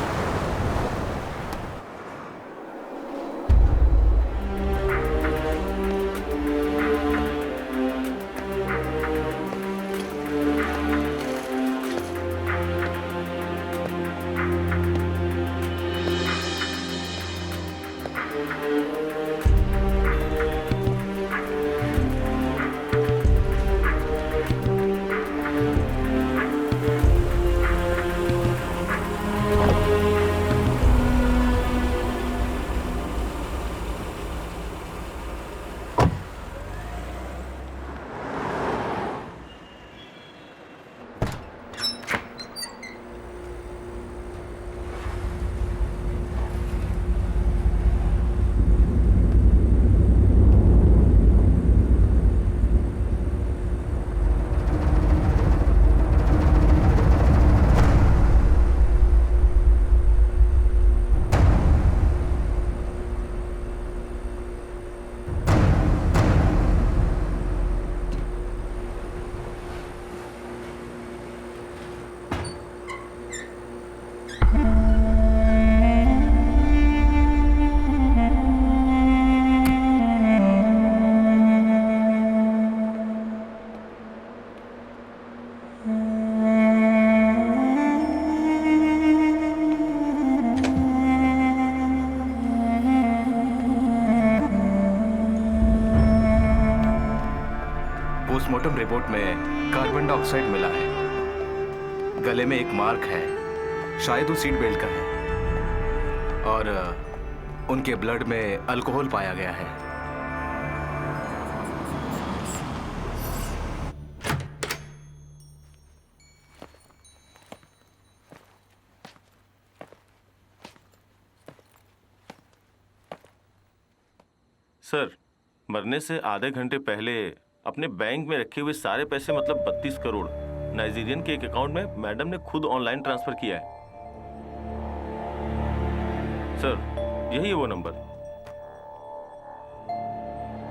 पोस्टमार्टम रिपोर्ट में कार्बन डाइऑक्साइड मिला है। गले में एक मार्क है, शायद वो सीट बेल्ट का है। और उनके ब्लड में अल्कोहल पाया गया है। सर, मरने से आधे घंटे पहले अपने बैंक में रखे हुए सारे पैसे मतलब 32 करोड़ नाइजीरियन के एक अकाउंट में मैडम ने खुद ऑनलाइन ट्रांसफर किया है। सर, यही है वो नंबर।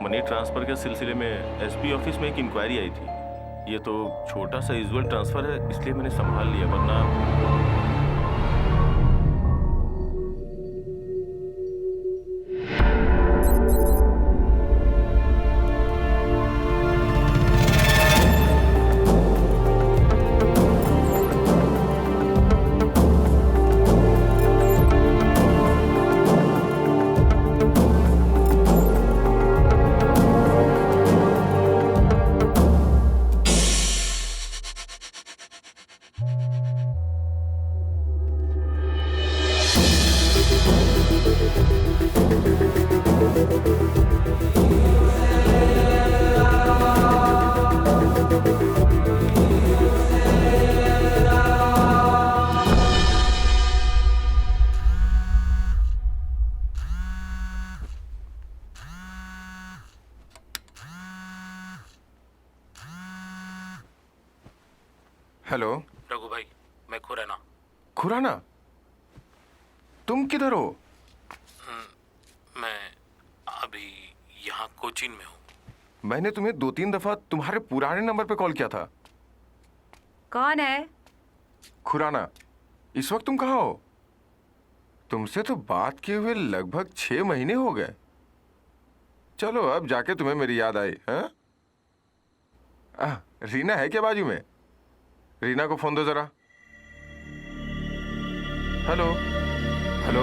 मनी ट्रांसफर के सिलसिले में एसपी ऑफिस में एक इंक्वायरी आई थी। ये तो छोटा सा यूजुअल ट्रांसफर है, इसलिए मैंने संभाल लिया, वरना हेलो रघु भाई, मैं खुराना। खुराना, तुम किधर हो? मैं अभी यहाँ कोचीन में हूँ। मैंने तुम्हें 2-3 दफा तुम्हारे पुराने नंबर पे कॉल किया था। कौन है? खुराना, इस वक्त तुम कहाँ हो? तुमसे तो बात किए हुए लगभग 6 महीने हो गए। चलो, अब जाके तुम्हें मेरी याद आई। हाँ, रीना है क्या बाजू में? रीना को फोन दो जरा। Hello hello,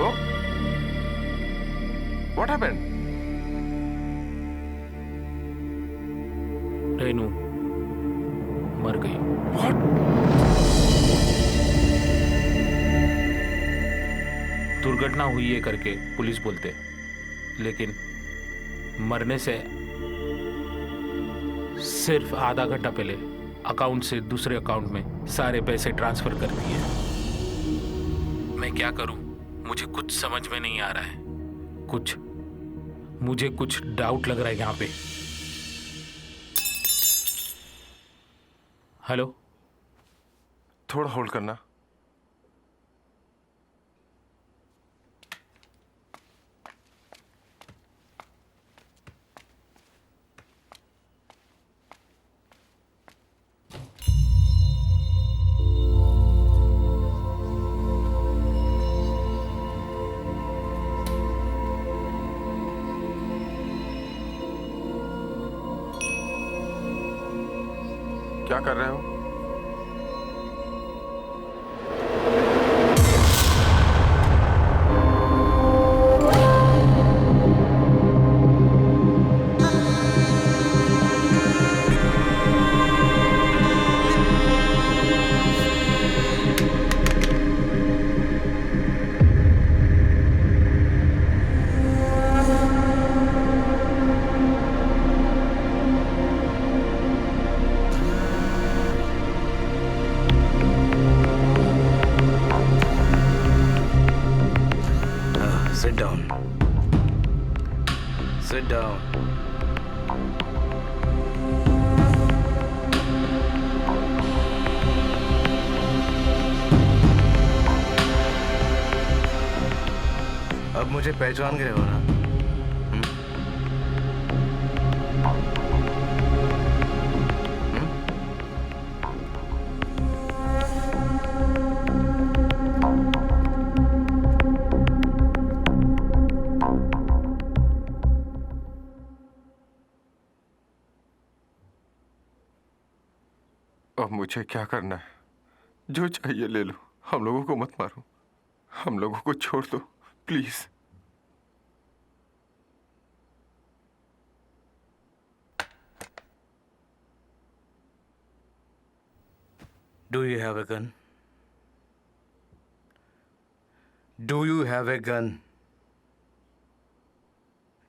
what happened? Renu मर गई। व्हाट? दुर्घटना हुई है करके पुलिस बोलते, लेकिन मरने से सिर्फ आधा घंटा पहले अकाउंट से दूसरे अकाउंट में सारे पैसे ट्रांसफर कर दिए। मैं क्या करूं, मुझे कुछ समझ में नहीं आ रहा है। मुझे कुछ डाउट लग रहा है यहाँ पे। हेलो, थोड़ा होल्ड करना। क्या कर रहे हो? Sit down. Sit down. अब मुझे पहचान गए हो ना? अब मुझे क्या करना है? जो चाहिए ले लो, हम लोगों को मत मारो, हम लोगों को छोड़ दो please. Do you have a gun? Do you have a gun?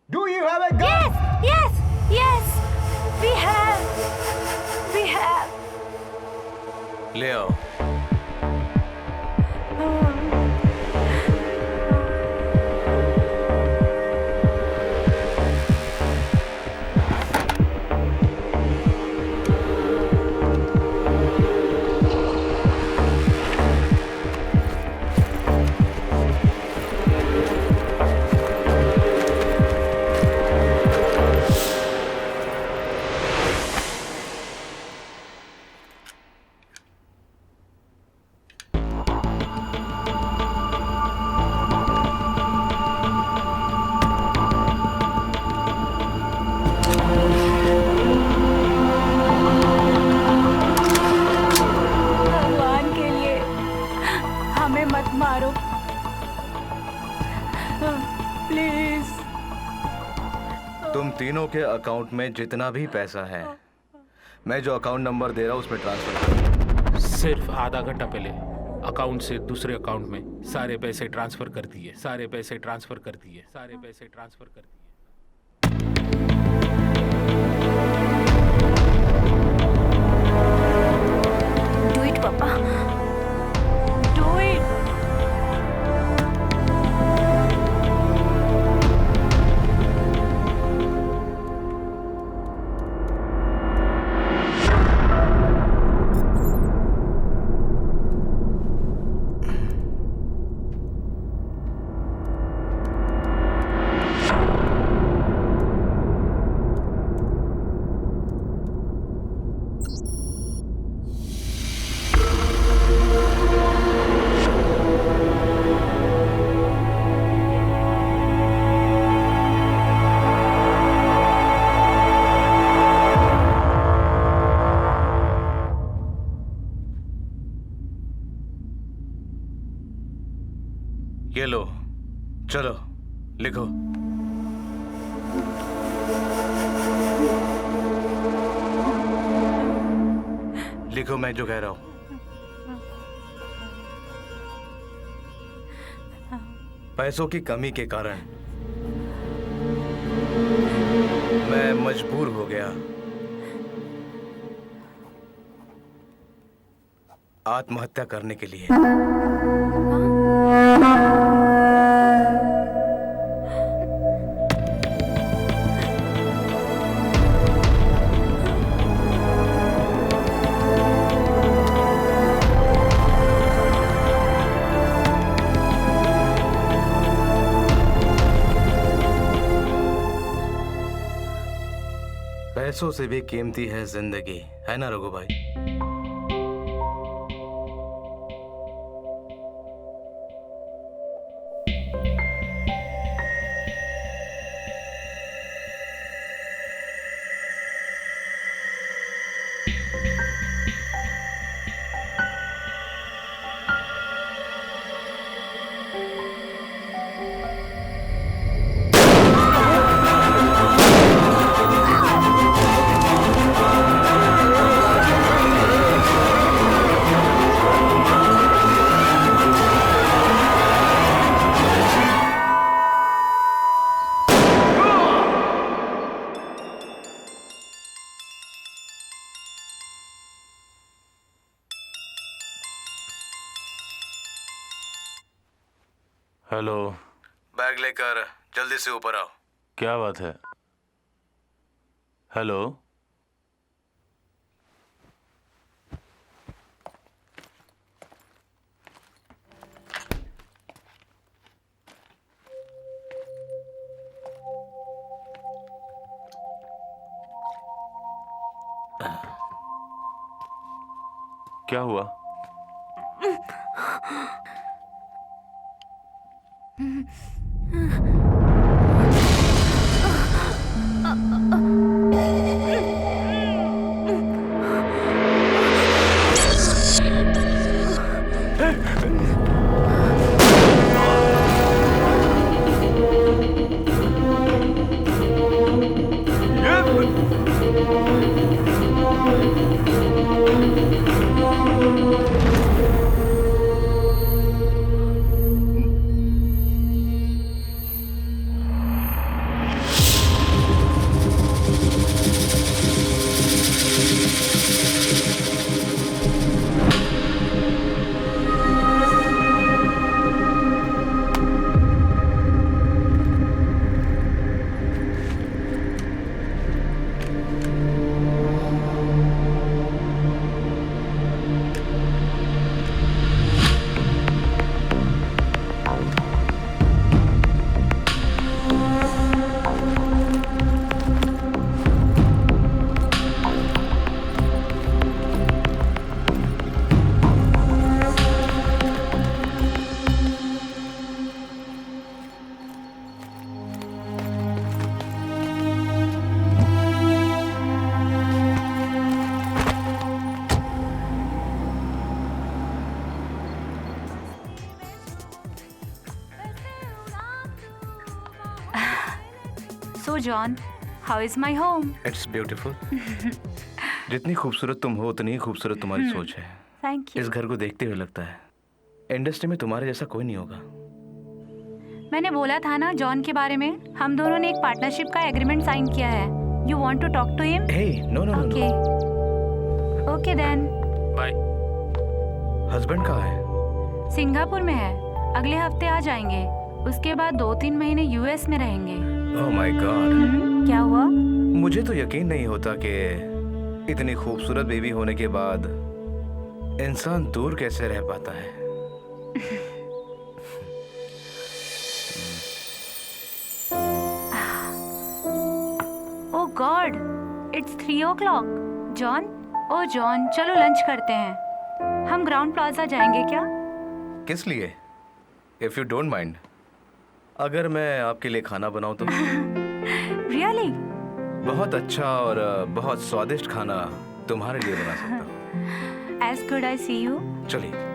Do you have a gun? Yes, yes, we have. We have. ले आओ। भगवान के लिए हमें मत मारो, प्लीज। तुम तीनों के अकाउंट में जितना भी पैसा है, मैं जो अकाउंट नंबर दे रहा हूँ उसमें ट्रांसफर करो। सिर्फ आधा घंटा पहले अकाउंट से दूसरे अकाउंट में सारे पैसे ट्रांसफर कर दिए, सारे पैसे ट्रांसफर कर दिए, सारे पैसे ट्रांसफर कर दिए। Do it, पापा। Do it। ये लो, चलो लिखो। लिखो मैं जो कह रहा हूं। पैसों की कमी के कारण मैं मजबूर हो गया आत्महत्या करने के लिए। पैसों से भी कीमती है जिंदगी, है ना रघु भाई? हेलो। बैग लेकर जल्दी से ऊपर आओ। क्या बात है? हेलो। क्या हुआ? John. How is my home? It's beautiful. जितनी खूबसूरत तुम हो उतनी ही खूबसूरत तुम्हारी सोच है. Thank you. इस घर को देखते हुए लगता है इंडस्ट्री में तुम्हारे जैसा कोई नहीं होगा. मैंने बोला था ना जॉन के बारे में. हम दोनों ने एक पार्टनरशिप का एग्रीमेंट साइन किया है. You want to talk to him? Hey, no, no, no, Okay. Okay then. Bye. Husband कहाँ है? सिंगापुर में है. अगले हफ्ते आ जाएंगे. उसके बाद 2-3 महीने यूएस में रहेंगे. Oh my God. क्या हुआ? मुझे तो यकीन नहीं होता कि इतनी खूबसूरत बेबी होने के बाद इंसान दूर कैसे रह पाता है. Oh God, it's 3 o'clock. John, oh John, चलो लंच करते हैं. हम ग्राउंड प्लाजा जाएंगे क्या? किस लिए? If you don't mind. अगर मैं आपके लिए खाना बनाऊं तो? Really? बहुत अच्छा और बहुत स्वादिष्ट खाना तुम्हारे लिए बना सकता हूँ. As could I see you? चलिए.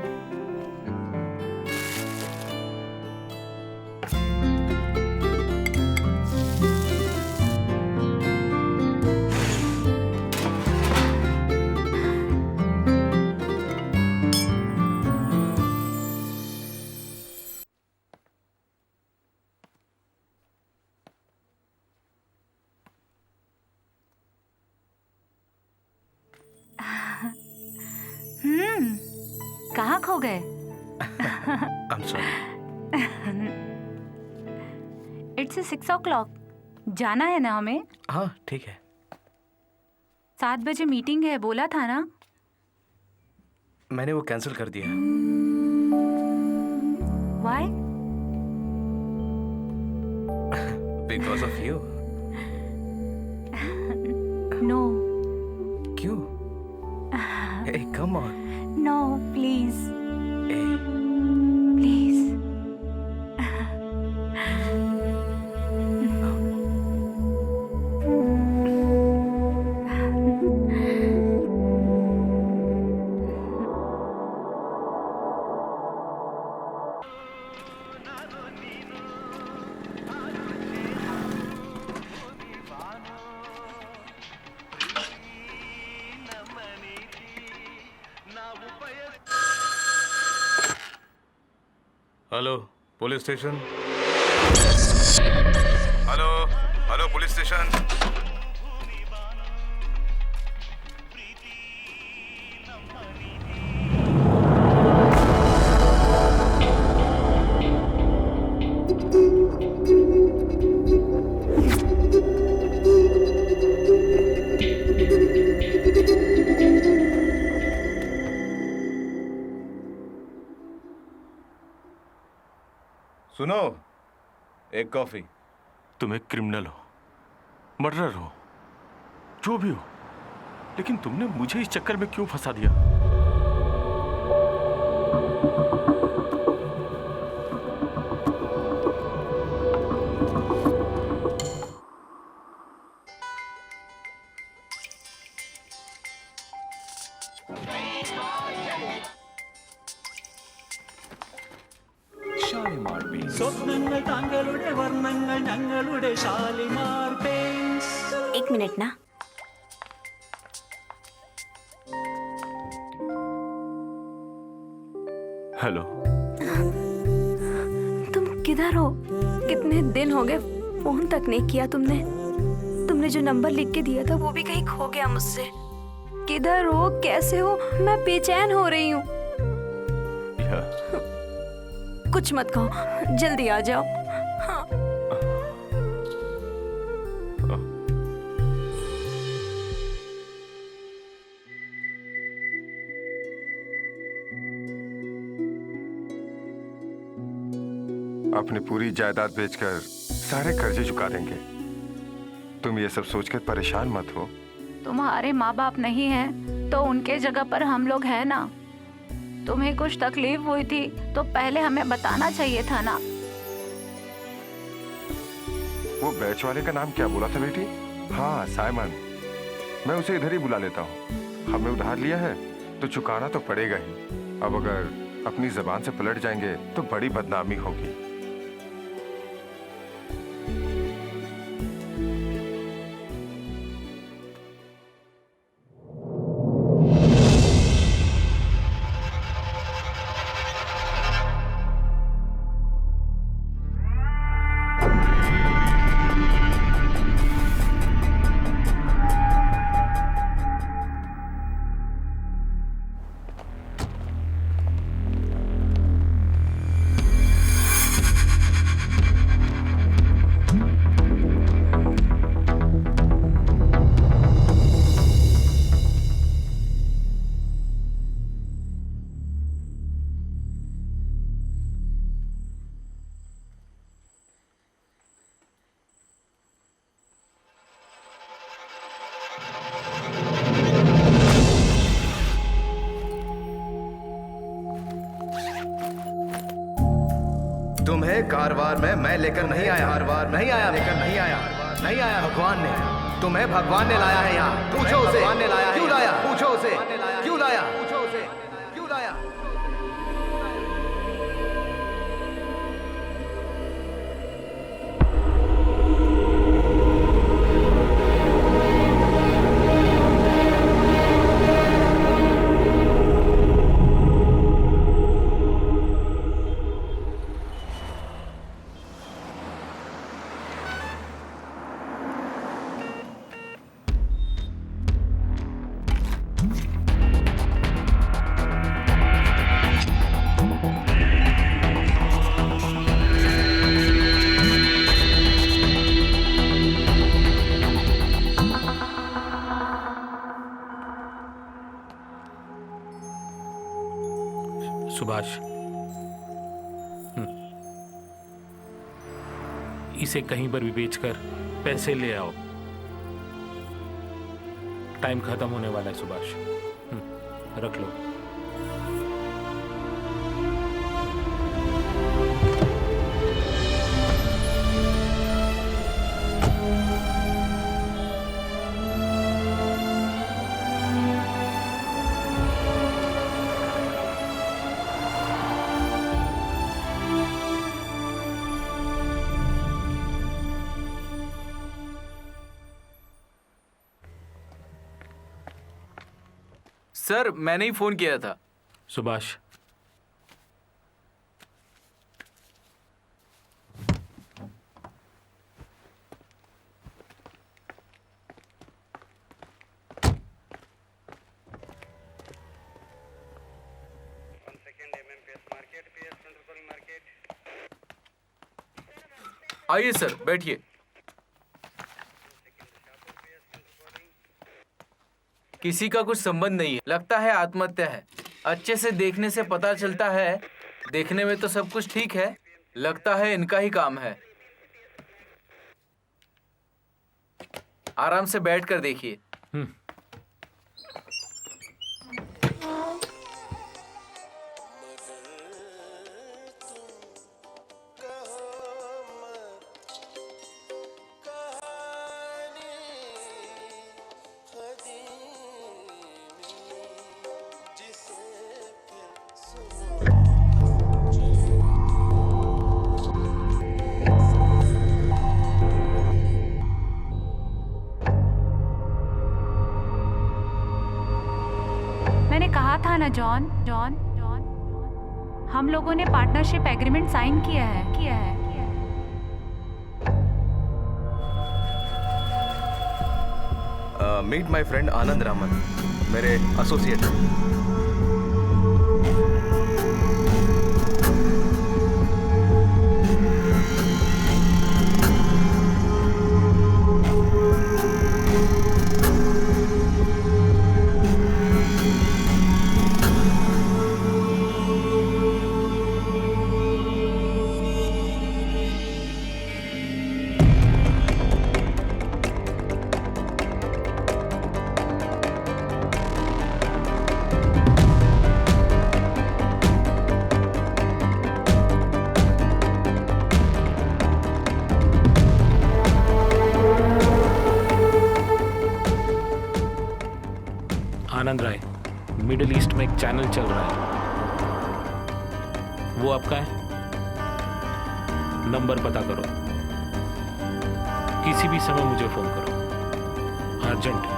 कहाँ खो गए? I'm sorry. It's 6 o'clock. जाना है ना हमें? हाँ ठीक है. 7 बजे मीटिंग है, बोला था ना? मैंने वो कैंसिल कर दिया. Why? Because of you. No. क्यों? Hey, come on. No, please. Hey. Please. Hello police station. Hello hello police station. सुनो, एक कॉफी. तुम एक क्रिमिनल हो, मर्डरर हो, जो भी हो, लेकिन तुमने मुझे इस चक्कर में क्यों फंसा दिया? एक मिनट ना. हेलो. तुम किधर हो? कितने दिन हो गए फोन तक नहीं किया तुमने. तुमने जो नंबर लिख के दिया था वो भी कहीं खो गया मुझसे. किधर हो? कैसे हो? मैं बेचैन हो रही हूँ. कुछ मत कहो, जल्दी आ जाओ. हाँ. अपनी पूरी जायदाद बेचकर सारे कर्जे चुका देंगे. तुम ये सब सोचकर परेशान मत हो. तुम्हारे माँ बाप नहीं हैं, तो उनके जगह पर हम लोग हैं ना. तुम्हें कुछ तकलीफ हुई थी तो पहले हमें बताना चाहिए था ना. वो बैच वाले का नाम क्या बोला था बेटी? हाँ, साइमन. मैं उसे इधर ही बुला लेता हूँ. हमने उधार लिया है तो चुकाना तो पड़ेगा ही. अब अगर अपनी जबान से पलट जाएंगे तो बड़ी बदनामी होगी. कारवार में मैं लेकर नहीं आया, कारवार नहीं आया, लेकर नहीं आया, नहीं आया। भगवान ने, तुम्हें भगवान ने लाया है यहाँ। पूछो उसे, भगवान ने लाया, क्यों लाया? पूछो उसे, क्यों लाया? पूछो उसे, क्यों लाया? सुभाष, इसे कहीं पर भी बेचकर पैसे ले आओ। टाइम खत्म होने वाला है सुभाष। रख लो। सर, मैंने ही फोन किया था। सुभाष, आइए सर, बैठिए। किसी का कुछ संबंध नहीं है, लगता है आत्महत्या है। अच्छे से देखने से पता चलता है, देखने में तो सब कुछ ठीक है, लगता है इनका ही काम है। आराम से बैठ कर देखिए। मैंने कहा था ना जॉन, जॉन, जॉन, हम लोगों ने पार्टनरशिप एग्रीमेंट साइन किया है। मीट माय फ्रेंड आनंद रामन, मेरे एसोसिएट। आनंद राय, मिडिल ईस्ट में एक चैनल चल रहा है, वो आपका है? नंबर पता करो, किसी भी समय मुझे फोन करो, अर्जेंट।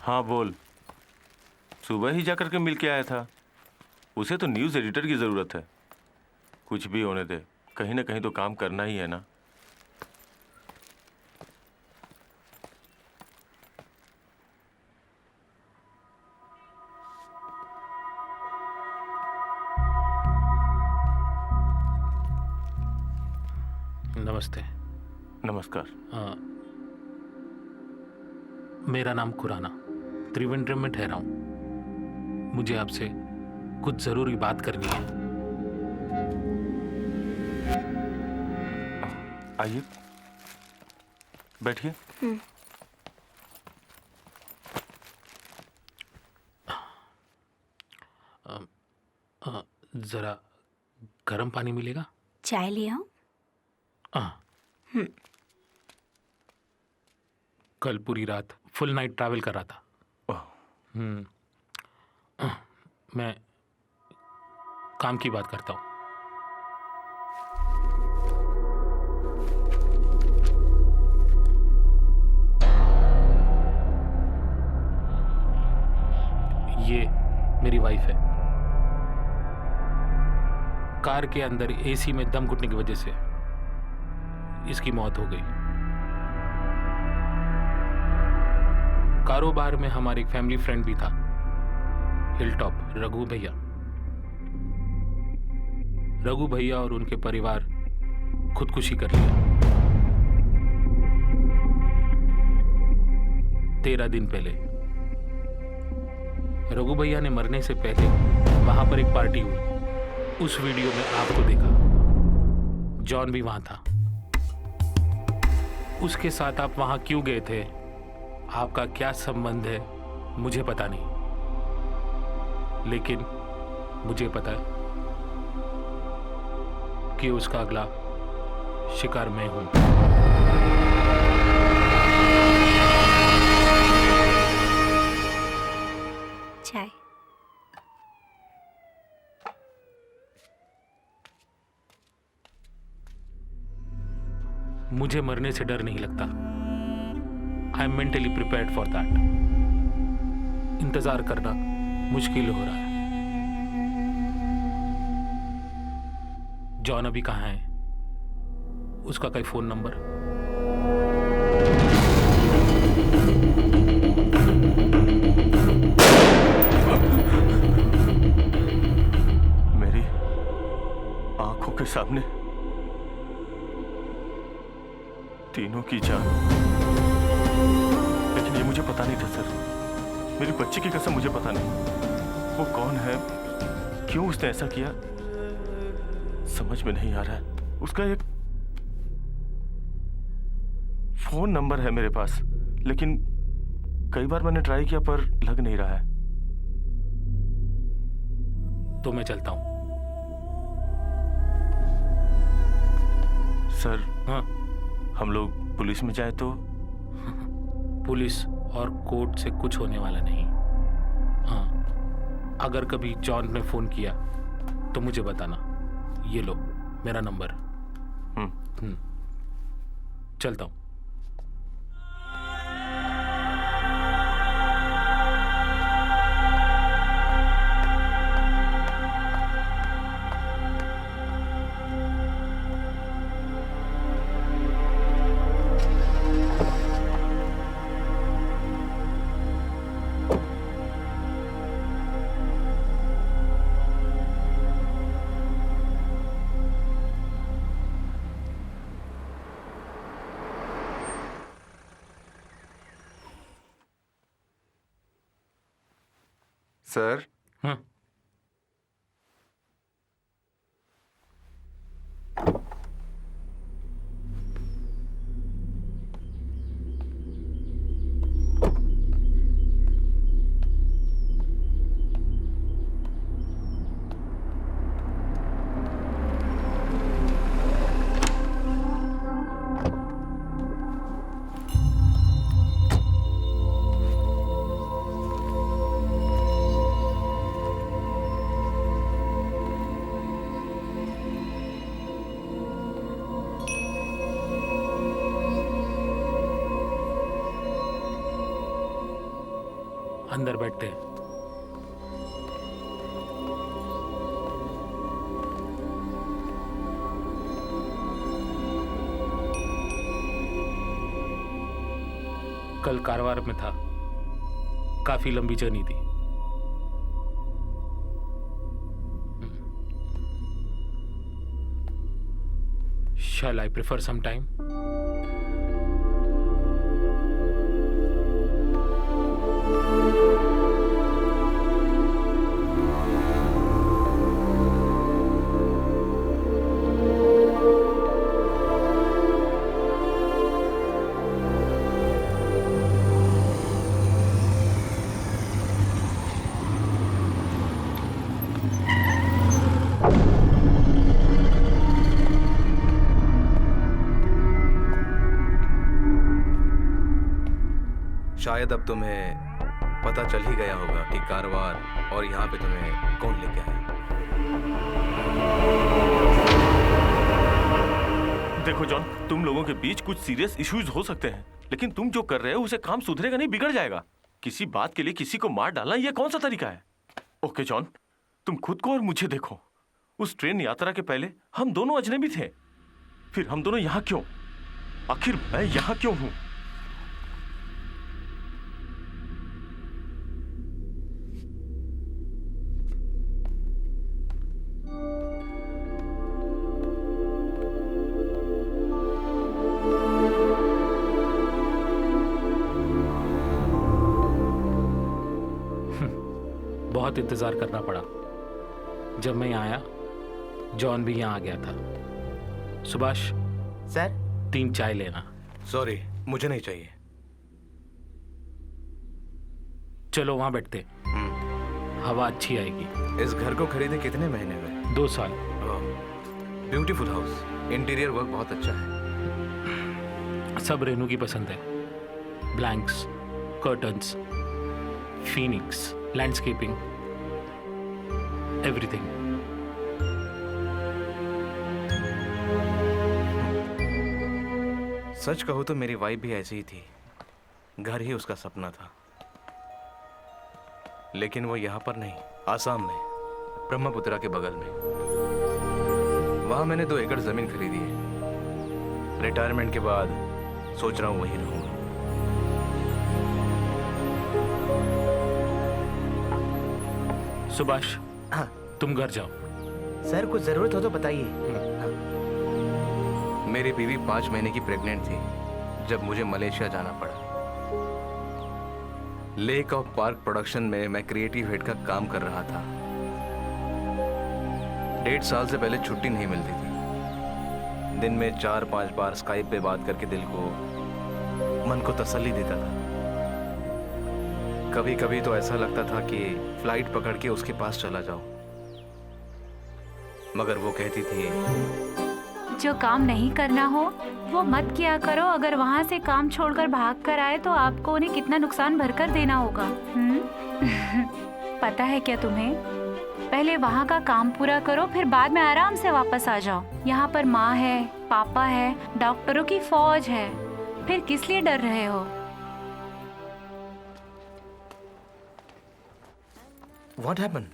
हाँ बोल। सुबह ही जाकर के मिल के आया था। उसे तो न्यूज़ एडिटर की ज़रूरत है। कुछ भी होने दे, कहीं ना कहीं तो काम करना ही है ना। नमस्ते। नमस्कार। मेरा नाम खुराना, त्रिवेंद्रम में ठहरा हूँ। मुझे आपसे कुछ ज़रूरी बात करनी है। आइए बैठिए। ज़रा गर्म पानी मिलेगा? चाय ले आओ। कल पूरी रात फुल नाइट ट्रैवल कर रहा था। मैं काम की बात करता हूँ। ये मेरी वाइफ है। कार के अंदर एसी में दम घुटने की वजह से इसकी मौत हो गई। कारोबार में हमारे एक फैमिली फ्रेंड भी था, हिलटॉप रघु भैया। रघु भैया और उनके परिवार खुदकुशी कर लिया 13 दिन पहले। रघु भैया ने मरने से पहले वहां पर एक पार्टी हुई। उस वीडियो में आपको देखा, जॉन भी वहां था। उसके साथ आप वहां क्यों गए थे, आपका क्या संबंध है, मुझे पता नहीं। लेकिन मुझे पता है कि उसका अगला शिकार मैं हूं। चाय। मुझे मरने से डर नहीं लगता। I am mentally prepared for that. इंतजार करना मुश्किल हो रहा है। जॉन अभी कहाँ है? उसका कोई फोन नंबर? मेरी आंखों के सामने तीनों की जान। लेकिन ये मुझे पता नहीं था सर। मेरी बच्ची की कसम मुझे पता नहीं वो कौन है, क्यों उसने ऐसा किया, समझ में नहीं आ रहा है। उसका एक फोन नंबर है मेरे पास, लेकिन कई बार मैंने ट्राई किया पर लग नहीं रहा है। तो मैं चलता हूं। सर हाँ, हम लोग पुलिस में जाए तो? पुलिस और कोर्ट से कुछ होने वाला नहीं। हाँ, अगर कभी जॉन ने फोन किया तो मुझे बताना। ये लो मेरा नंबर। चलता हूं। सर हाँ, अंदर बैठते हैं। कल कारवार में था, काफी लंबी जर्नी थी। Shall I prefer some time? शायद अब तुम्हें पता चल ही गया होगा कि कारवार और यहाँ पे तुम्हें कौन लेके आया। देखो जॉन, तुम लोगों के बीच कुछ सीरियस इश्यूज हो सकते हैं, लेकिन तुम जो कर रहे हो उसे काम सुधरेगा नहीं, बिगड़ जाएगा। किसी बात के लिए किसी को मार डालना यह कौन सा तरीका है? ओके जॉन, तुम खुद को और मुझे देखो। उस ट्रेन यात्रा के पहले हम दोनों अजनबी थे, फिर हम दोनों यहाँ क्यों? आखिर मैं यहाँ क्यों हूँ? बहुत इंतजार करना पड़ा। जब मैं यहाँ आया, जॉन भी यहाँ आ गया था। सुभाष सर, 3 चाय लेना। सॉरी, मुझे नहीं चाहिए। चलो वहां बैठते, हवा अच्छी आएगी। इस घर को खरीदे कितने महीने हुए? 2 साल। ब्यूटीफुल हाउस, इंटीरियर वर्क बहुत अच्छा है। सब रेनू की पसंद है। Blanks, curtains, phoenix, landscaping, everything. सच कहूं तो मेरी वाइफ भी ऐसी ही थी। घर ही उसका सपना था, लेकिन वो यहाँ पर नहीं, आसाम में, ब्रह्मपुत्रा के बगल में। वहां मैंने 2 एकड़ जमीन खरीदी है। रिटायरमेंट के बाद सोच रहा हूं वहीं रहूंगा। सुभाष, हाँ तुम घर जाओ। सर, कुछ जरूरत हो तो बताइए। मेरी बीवी 5 महीने की प्रेग्नेंट थी जब मुझे मलेशिया जाना पड़ा। लेक ऑफ पार्क प्रोडक्शन में मैं क्रिएटिव हेड का काम कर रहा था। 1.5 साल से पहले छुट्टी नहीं मिलती थी। दिन में 4-5 बार स्काइप पे बात करके दिल को, मन को तसल्ली देता था। कभी कभी तो ऐसा लगता था कि फ्लाइट पकड़ के उसके पास चला जाऊं, मगर वो कहती थी, जो काम नहीं करना हो वो मत किया करो। अगर वहाँ से काम छोड़कर भाग कर आए तो आपको उन्हें कितना नुकसान भरकर देना होगा। पता है क्या तुम्हें? पहले वहाँ का काम पूरा करो, फिर बाद में आराम से वापस आ जाओ। यहाँ पर माँ है, पापा है, डॉक्टरों की फौज है, फिर किस लिए डर रहे हो? What happened?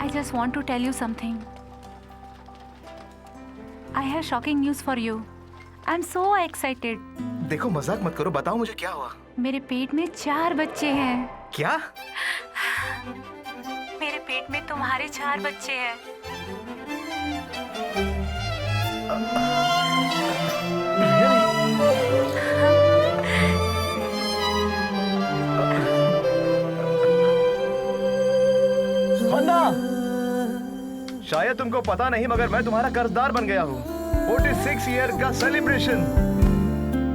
I just want to tell you something. I have shocking news for you. I'm so excited. देखो, मजाक मत करो, बताओ मुझे क्या हुआ। मेरे पेट में 4 बच्चे हैं। क्या? मेरे पेट में तुम्हारे 4 बच्चे हैं। शायद तुमको पता नहीं, मगर मैं तुम्हारा कर्जदार बन गया हूँ। 46 ईयर का सेलिब्रेशन।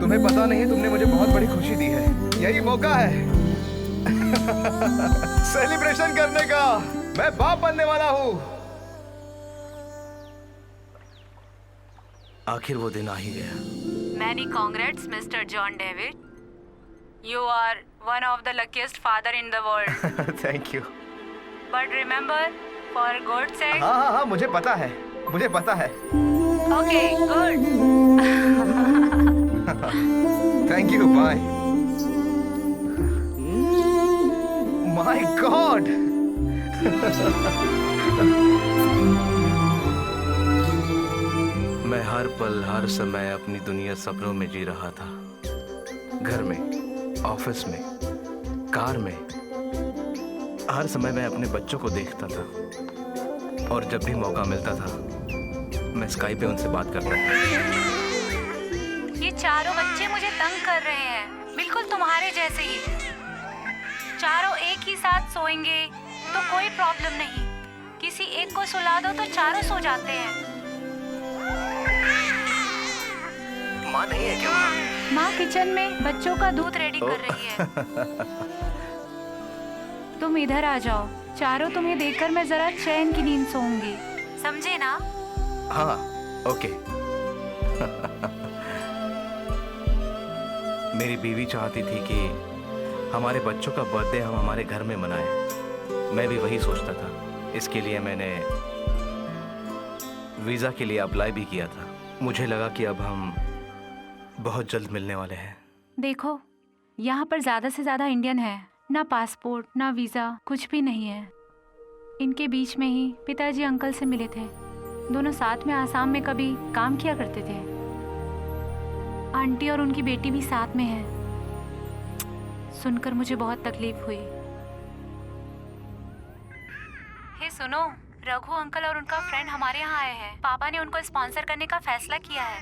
तुम्हें पता नहीं, तुमने मुझे बहुत बड़ी खुशी दी है। यही मौका है सेलिब्रेशन करने का। मैं बाप बनने वाला हूँ। आखिर वो दिन आ ही गया। Many congrats, Mr. John David. You are one of the luckiest father in the world. Thank you. But remember, for God's sake. हाँ, मुझे पता है, मुझे पता है। Okay, good. Thank you, bye. मैं हर पल हर समय अपनी दुनिया सपनों में जी रहा था। घर में, ऑफिस में, कार में, हर समय मैं अपने बच्चों को देखता था और जब भी मौका मिलता था मैं स्काइप पे उनसे बात करता था। ये चारों बच्चे मुझे तंग कर रहे हैं, बिल्कुल तुम्हारे जैसे ही। चारों एक ही साथ सोएंगे तो कोई प्रॉब्लम नहीं, किसी एक को सुला दो तो चारों सो जाते हैं। माँ नहीं है क्या? माँ किचन में बच्चों का दूध रेडी कर रही है। तुम इधर आ जाओ, चारों तुम्हें देखकर मैं जरा चैन की नींद सोऊंगी, समझे ना? हाँ, ओके। मेरी बीवी चाहती थी कि हमारे बच्चों का बर्थडे हम हमारे घर में मनाएं। मैं भी वही सोचता था। इसके लिए मैंने वीज़ा के लिए अप्लाई भी किया था। मुझे लगा कि अब हम बहुत जल्द मिलने वाले हैं। देखो, यहाँ पर ज्यादा से ज्यादा इंडियन है, ना पासपोर्ट ना वीजा, कुछ भी नहीं है। इनके बीच में ही पिताजी अंकल से मिले थे। दोनों साथ में आसाम में कभी काम किया करते थे। आंटी और उनकी बेटी भी साथ में है। सुनकर मुझे बहुत तकलीफ हुई। हे सुनो, रघु अंकल और उनका फ्रेंड हमारे यहाँ आए हैं। पापा ने उनको स्पॉन्सर करने का फैसला किया है,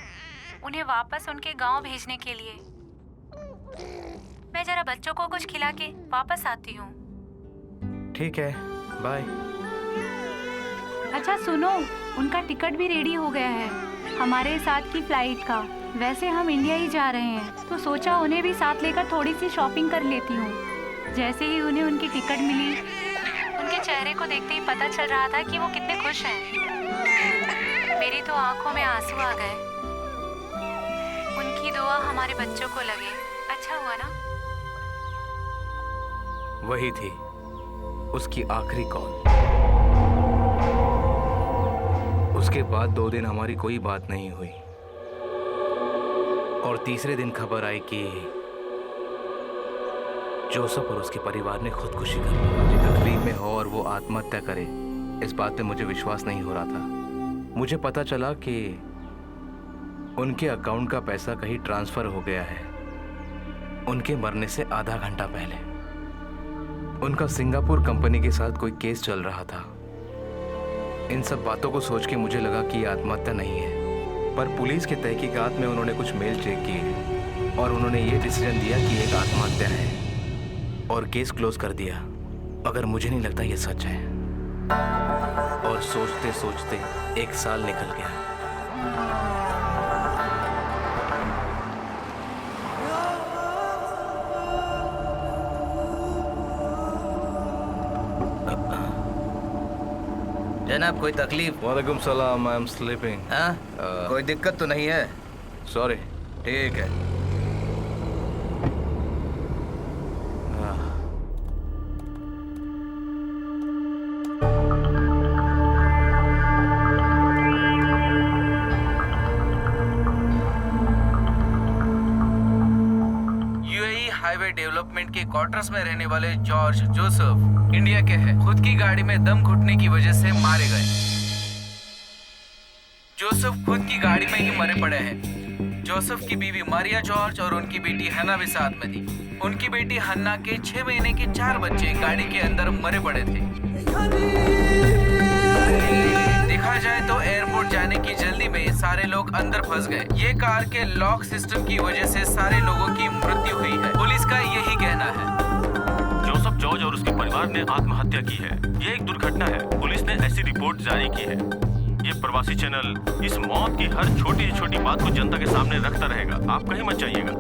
उन्हें वापस उनके गांव भेजने के लिए। मैं जरा बच्चों को कुछ खिला के वापस आती हूँ। ठीक है, बाय। अच्छा सुनो, उनका टिकट भी रेडी हो गया है हमारे साथ की फ्लाइट का। वैसे हम इंडिया ही जा रहे हैं, तो सोचा उन्हें भी साथ लेकर थोड़ी सी शॉपिंग कर लेती हूँ। जैसे ही उन्हें उनकी टिकट मिली, उनके चेहरे को देखते ही पता चल रहा था कि वो कितने खुश हैं। मेरी तो आंखों में आंसू आ गए। उनकी दुआ हमारे बच्चों को लगे। अच्छा हुआ ना? वही थी उसकी आखिरी कॉल। उसके बाद 2 दिन हमारी कोई बात नहीं हुई और तीसरे दिन खबर आई कि जोसेफ और उसके परिवार ने खुदकुशी कर ली। तकलीफ में हो और वो आत्महत्या करे, इस बात पे मुझे विश्वास नहीं हो रहा था। मुझे पता चला कि उनके अकाउंट का पैसा कहीं ट्रांसफर हो गया है उनके मरने से आधा घंटा पहले। उनका सिंगापुर कंपनी के साथ कोई केस चल रहा था। इन सब बातों को सोच के मुझे लगा कि ये आत्महत्या नहीं है, पर पुलिस के तहकीकात में उन्होंने कुछ मेल चेक किए और उन्होंने ये डिसीजन दिया कि एक आत्महत्या है और केस क्लोज कर दिया। अगर मुझे नहीं लगता ये सच है। और सोचते सोचते 1 साल निकल गया। जनाब, कोई तकलीफ? वालेकुम सलाम, आई एम स्लीपिंग। हाँ, कोई दिक्कत तो नहीं है? सॉरी। ठीक है। यूएई हाईवे डेवलपमेंट के क्वार्टर्स में रहने वाले जॉर्ज जोसेफ इंडिया के हैं। खुद की गाड़ी में दम घुटने की वजह से मारे गए। जोसेफ खुद की गाड़ी में ही मरे पड़े हैं। जोसेफ की बीवी मारिया जॉर्ज और उनकी बेटी हन्ना भी साथ में थी। उनकी बेटी हन्ना के 6 महीने के 4 बच्चे गाड़ी के अंदर मरे पड़े थे। देखा जाए तो एयरपोर्ट जाने की जल्दी में सारे लोग अंदर फंस गए। ये कार के लॉक सिस्टम की वजह से सारे लोगों की मृत्यु हुई है, पुलिस का यही कहना है। जोसेफ जॉर्ज और उसके परिवार ने आत्महत्या की है। ये एक दुर्घटना है। पुलिस ने ऐसी रिपोर्ट जारी की है। ये प्रवासी चैनल इस मौत की हर छोटी छोटी बात को जनता के सामने रखता रहेगा। आप कहीं मत जाइएगा।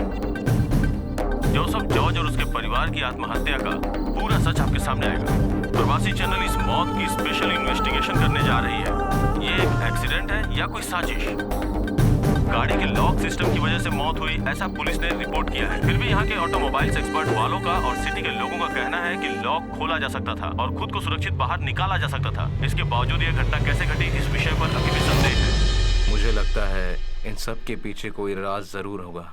जोसेफ जॉर्ज और उसके परिवार की आत्महत्या का पूरा सच आपके सामने आएगा। प्रवासी चैनल इस मौत की स्पेशल इन्वेस्टिगेशन करने जा रही है। ये एक एक्सीडेंट है या कोई साजिश? गाड़ी के लॉक सिस्टम की वजह से मौत हुई, ऐसा पुलिस ने रिपोर्ट किया है। फिर भी यहाँ के ऑटोमोबाइल्स एक्सपर्ट वालों का और सिटी के लोगों का कहना है कि लॉक खोला जा सकता था और खुद को सुरक्षित बाहर निकाला जा सकता था। इसके बावजूद ये घटना कैसे घटी, इस विषय पर अभी भी संदेह है। मुझे लगता है इन सब के पीछे कोई राज जरूर होगा।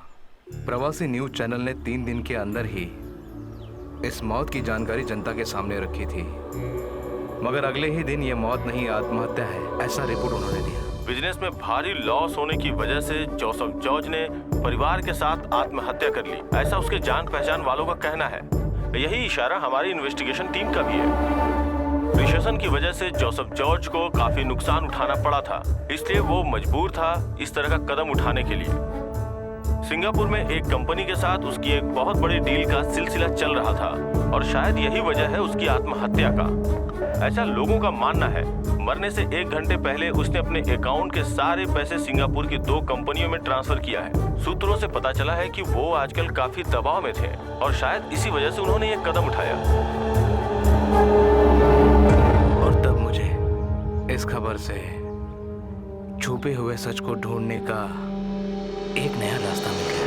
प्रवासी न्यूज चैनल ने 3 दिन के अंदर ही इस मौत की जानकारी जनता के सामने रखी थी। मगर अगले ही दिन ये मौत नहीं आत्महत्या है, ऐसा रिपोर्ट उन्होंने दिया। बिजनेस में भारी लॉस होने की वजह से जोसेफ जॉर्ज ने परिवार के साथ आत्महत्या कर ली, ऐसा उसके जान पहचान वालों का कहना है। यही इशारा हमारी इन्वेस्टिगेशन टीम का भी है। रिसेशन की वजह से जोसेफ जॉर्ज को काफी नुकसान उठाना पड़ा था, इसलिए वो मजबूर था इस तरह का कदम उठाने के लिए। सिंगापुर में एक कंपनी के साथ उसकी एक बहुत बड़ी डील का सिलसिला चल रहा था और शायद यही वजह है उसकी आत्महत्या का, ऐसा लोगों का मानना है। मरने से 1 घंटे पहले उसने अपने अकाउंट के सारे पैसे सिंगापुर की 2 कंपनियों में ट्रांसफर किया है। सूत्रों से पता चला है कि वो आजकल काफी दबाव में थे और शायद इसी वजह से उन्होंने ये कदम उठाया। और तब मुझे इस खबर से छुपे हुए सच को ढूंढने का एक नया रास्ता मिल गया।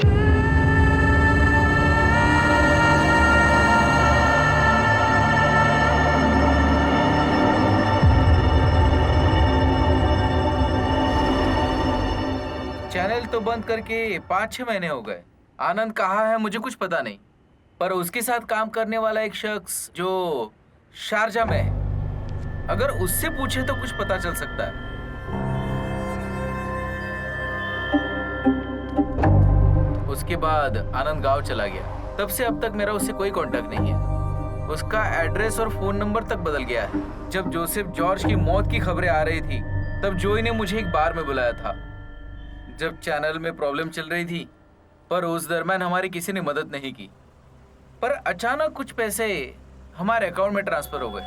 चैनल तो बंद करके 5-6 महीने हो गए। आनंद कहाँ है मुझे कुछ पता नहीं, पर उसके साथ काम करने वाला एक शख्स जो शारजा में है, अगर उससे पूछे तो कुछ पता चल सकता है। उसके बाद आनंद गांव चला गया, तब से अब तक मेरा उससे कोई कांटेक्ट नहीं है। उसका एड्रेस और फोन नंबर तक बदल गया है। जब जोसेफ जॉर्ज की मौत की खबरें आ रही थी तब जोई ने मुझे एक बार में बुलाया था, जब चैनल में प्रॉब्लम चल रही थी, पर उस दरमियान हमारी किसी ने मदद नहीं की। पर अचानक कुछ पैसे हमारे अकाउंट में ट्रांसफर हो गए।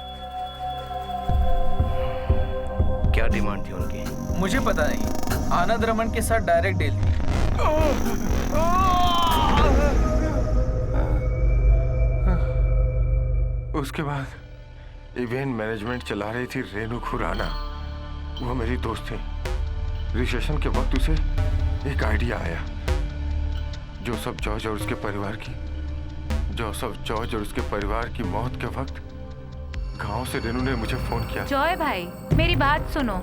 क्या डिमांड थी उनकी? मुझे पता नहीं। आनंद रमन के साथ डायरेक्ट डील थी। उसके बाद इवेंट मैनेजमेंट चला रही थी रेनू खुराना, वो मेरी दोस्त थी। रिसेशन के वक्त उसे एक आइडिया आया। जोसेफ जॉर्ज और उसके परिवार की मौत के वक्त गांव से रेनू ने मुझे फोन किया। जॉय भाई, मेरी बात सुनो।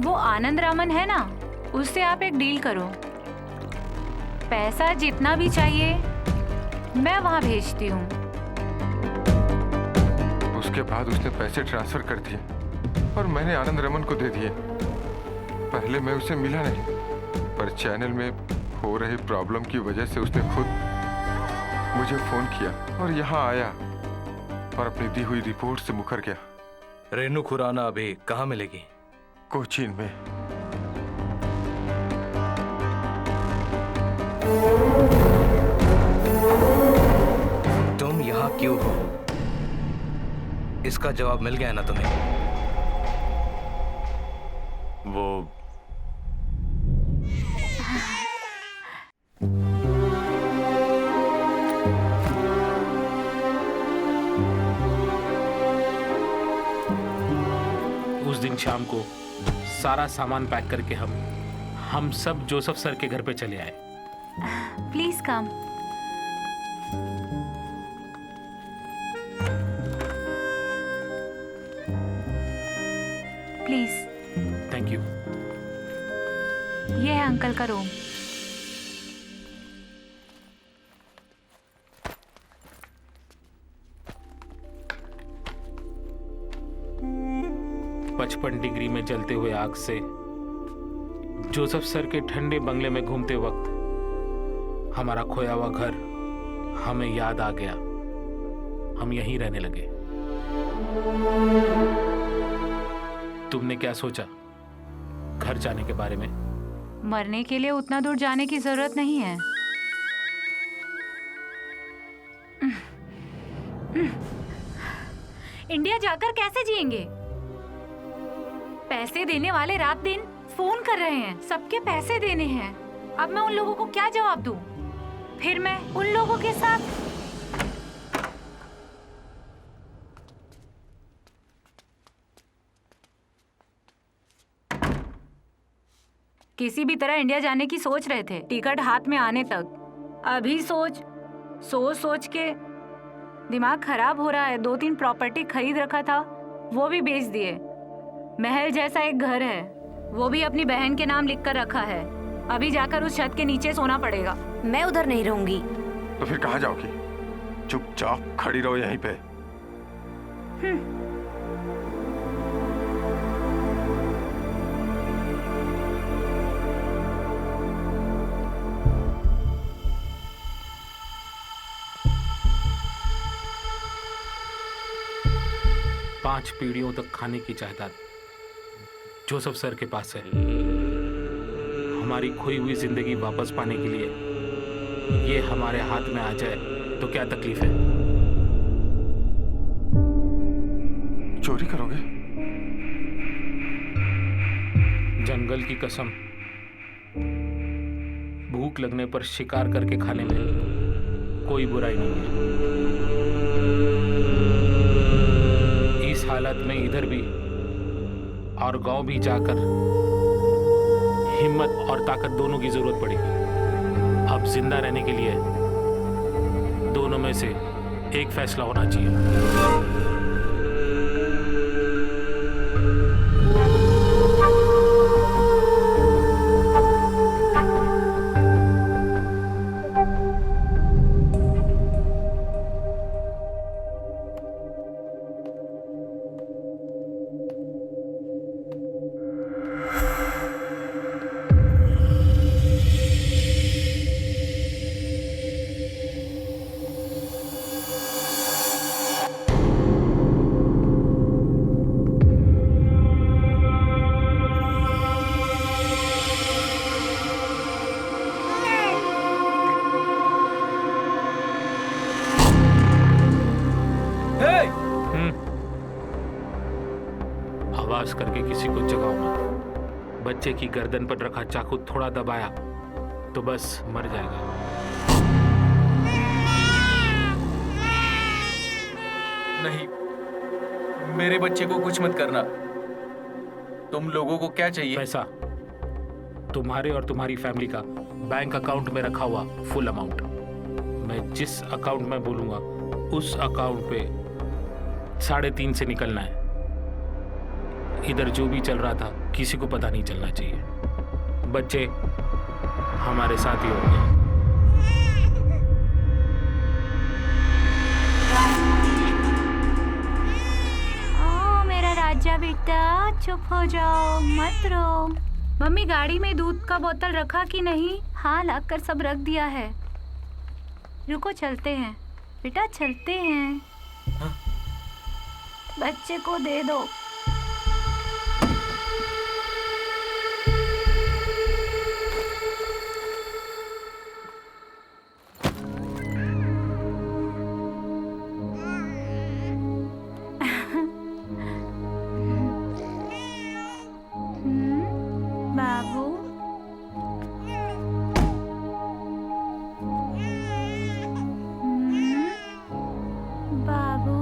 वो आनंद रामन है ना, उससे आप एक डील करो। पैसा जितना भी चाहिए मैं वहां भेजती हूँ। उसके बाद उसने पैसे ट्रांसफर कर दिए और मैंने आनंद रमन को दे दिए। पहले मैं उसे मिला नहीं, पर चैनल में हो रही प्रॉब्लम की वजह से उसने खुद मुझे फोन किया और यहाँ आया और अपनी दी हुई रिपोर्ट से मुकर गया। रेनू खुराना अभी कहाँ मिलेगी? कोचीन में। तुम यहाँ क्यों हो? इसका जवाब मिल गया ना तुम्हें? वो उस दिन शाम को सारा सामान पैक करके हम सब जोसेफ सर के घर पे चले आए। Please come. Please. Thank you. ये है अंकल का रूम। पचपन डिग्री में जलते हुए आग से जोसेफ सर के ठंडे बंगले में घूमते वक्त हमारा खोया हुआ घर हमें याद आ गया। हम यहीं रहने लगे। तुमने क्या सोचा घर जाने के बारे में? मरने के लिए उतना दूर जाने की जरूरत नहीं है। इंडिया जाकर कैसे जिएंगे? पैसे देने वाले रात दिन फोन कर रहे हैं, सबके पैसे देने हैं। अब मैं उन लोगों को क्या जवाब दूं? फिर मैं उन लोगों के साथ किसी भी तरह इंडिया जाने की सोच रहे थे, टिकट हाथ में आने तक। अभी सोच के दिमाग खराब हो रहा है। 2-3 प्रॉपर्टी खरीद रखा था, वो भी बेच दिए। महल जैसा एक घर है, वो भी अपनी बहन के नाम लिख कर रखा है। अभी जाकर उस छत के नीचे सोना पड़ेगा। मैं उधर नहीं रहूंगी। तो फिर कहाँ जाओगी? चुपचाप खड़ी रहो यहीं पे। 5 पीढ़ियों तक खाने की जायदाद जोसेफ सर के पास है। हमारी खोई हुई जिंदगी वापस पाने के लिए ये हमारे हाथ में आ जाए तो क्या तकलीफ है? चोरी करोगे? जंगल की कसम, भूख लगने पर शिकार करके खाने में कोई बुराई नहीं है। इस हालत में इधर भी और गांव भी जाकर हिम्मत और ताकत दोनों की जरूरत पड़ेगी। अब जिंदा रहने के लिए दोनों में से एक फैसला होना चाहिए। आवाज करके किसी को जगाओ मत। बच्चे की गर्दन पर रखा चाकू थोड़ा दबाया तो बस मर जाएगा। नहीं, मेरे बच्चे को कुछ मत करना। तुम लोगों को क्या चाहिए? पैसा, तुम्हारे और तुम्हारी फैमिली का बैंक अकाउंट में रखा हुआ फुल अमाउंट। मैं जिस अकाउंट में बोलूंगा उस अकाउंट पे 3.5 से निकलना है। इधर जो भी चल रहा था किसी को पता नहीं चलना चाहिए। बच्चे हमारे साथ ही होंगे। ओ मेरा राजा बेटा, चुप हो जाओ, मत रो। मम्मी, गाड़ी में दूध का बोतल रखा कि नहीं? हाँ, लाकर सब रख दिया है। रुको, चलते हैं बेटा, चलते हैं। हाँ? बच्चे को दे दो। बाबू, बाबू,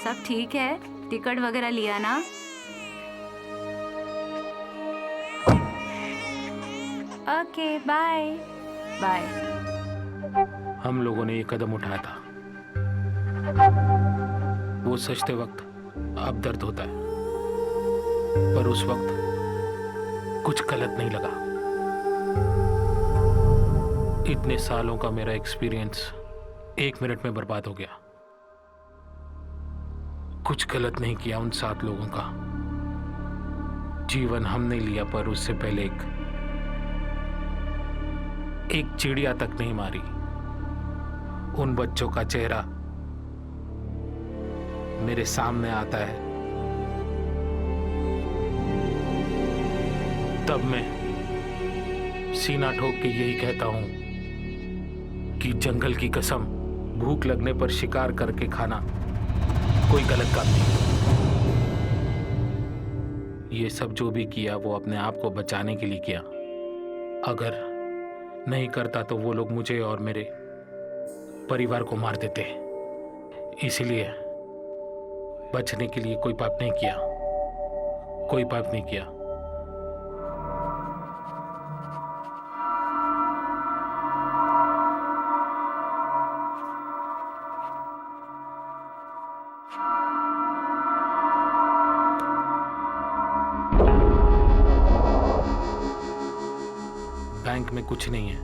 सब ठीक है? टिकट वगैरह लिया ना? Okay, bye bye. हम लोगों ने ये कदम उठाया था। वो सचते वक्त अब दर्द होता है, पर उस वक्त कुछ गलत नहीं लगा। इतने सालों का मेरा एक्सपीरियंस 1 मिनट में बर्बाद हो गया। कुछ गलत नहीं किया उन 7 लोगों का। जीवन हमने लिया, पर उससे पहले एक चिड़िया तक नहीं मारी। उन बच्चों का चेहरा मेरे सामने आता है तब मैं सीना ठोक के यही कहता हूं कि जंगल की कसम, भूख लगने पर शिकार करके खाना कोई गलत काम नहीं। ये सब जो भी किया वो अपने आप को बचाने के लिए किया। अगर नहीं करता तो वो लोग मुझे और मेरे परिवार को मार देते। इसलिए बचने के लिए कोई पाप नहीं किया, कोई पाप नहीं किया। बैंक में कुछ नहीं है,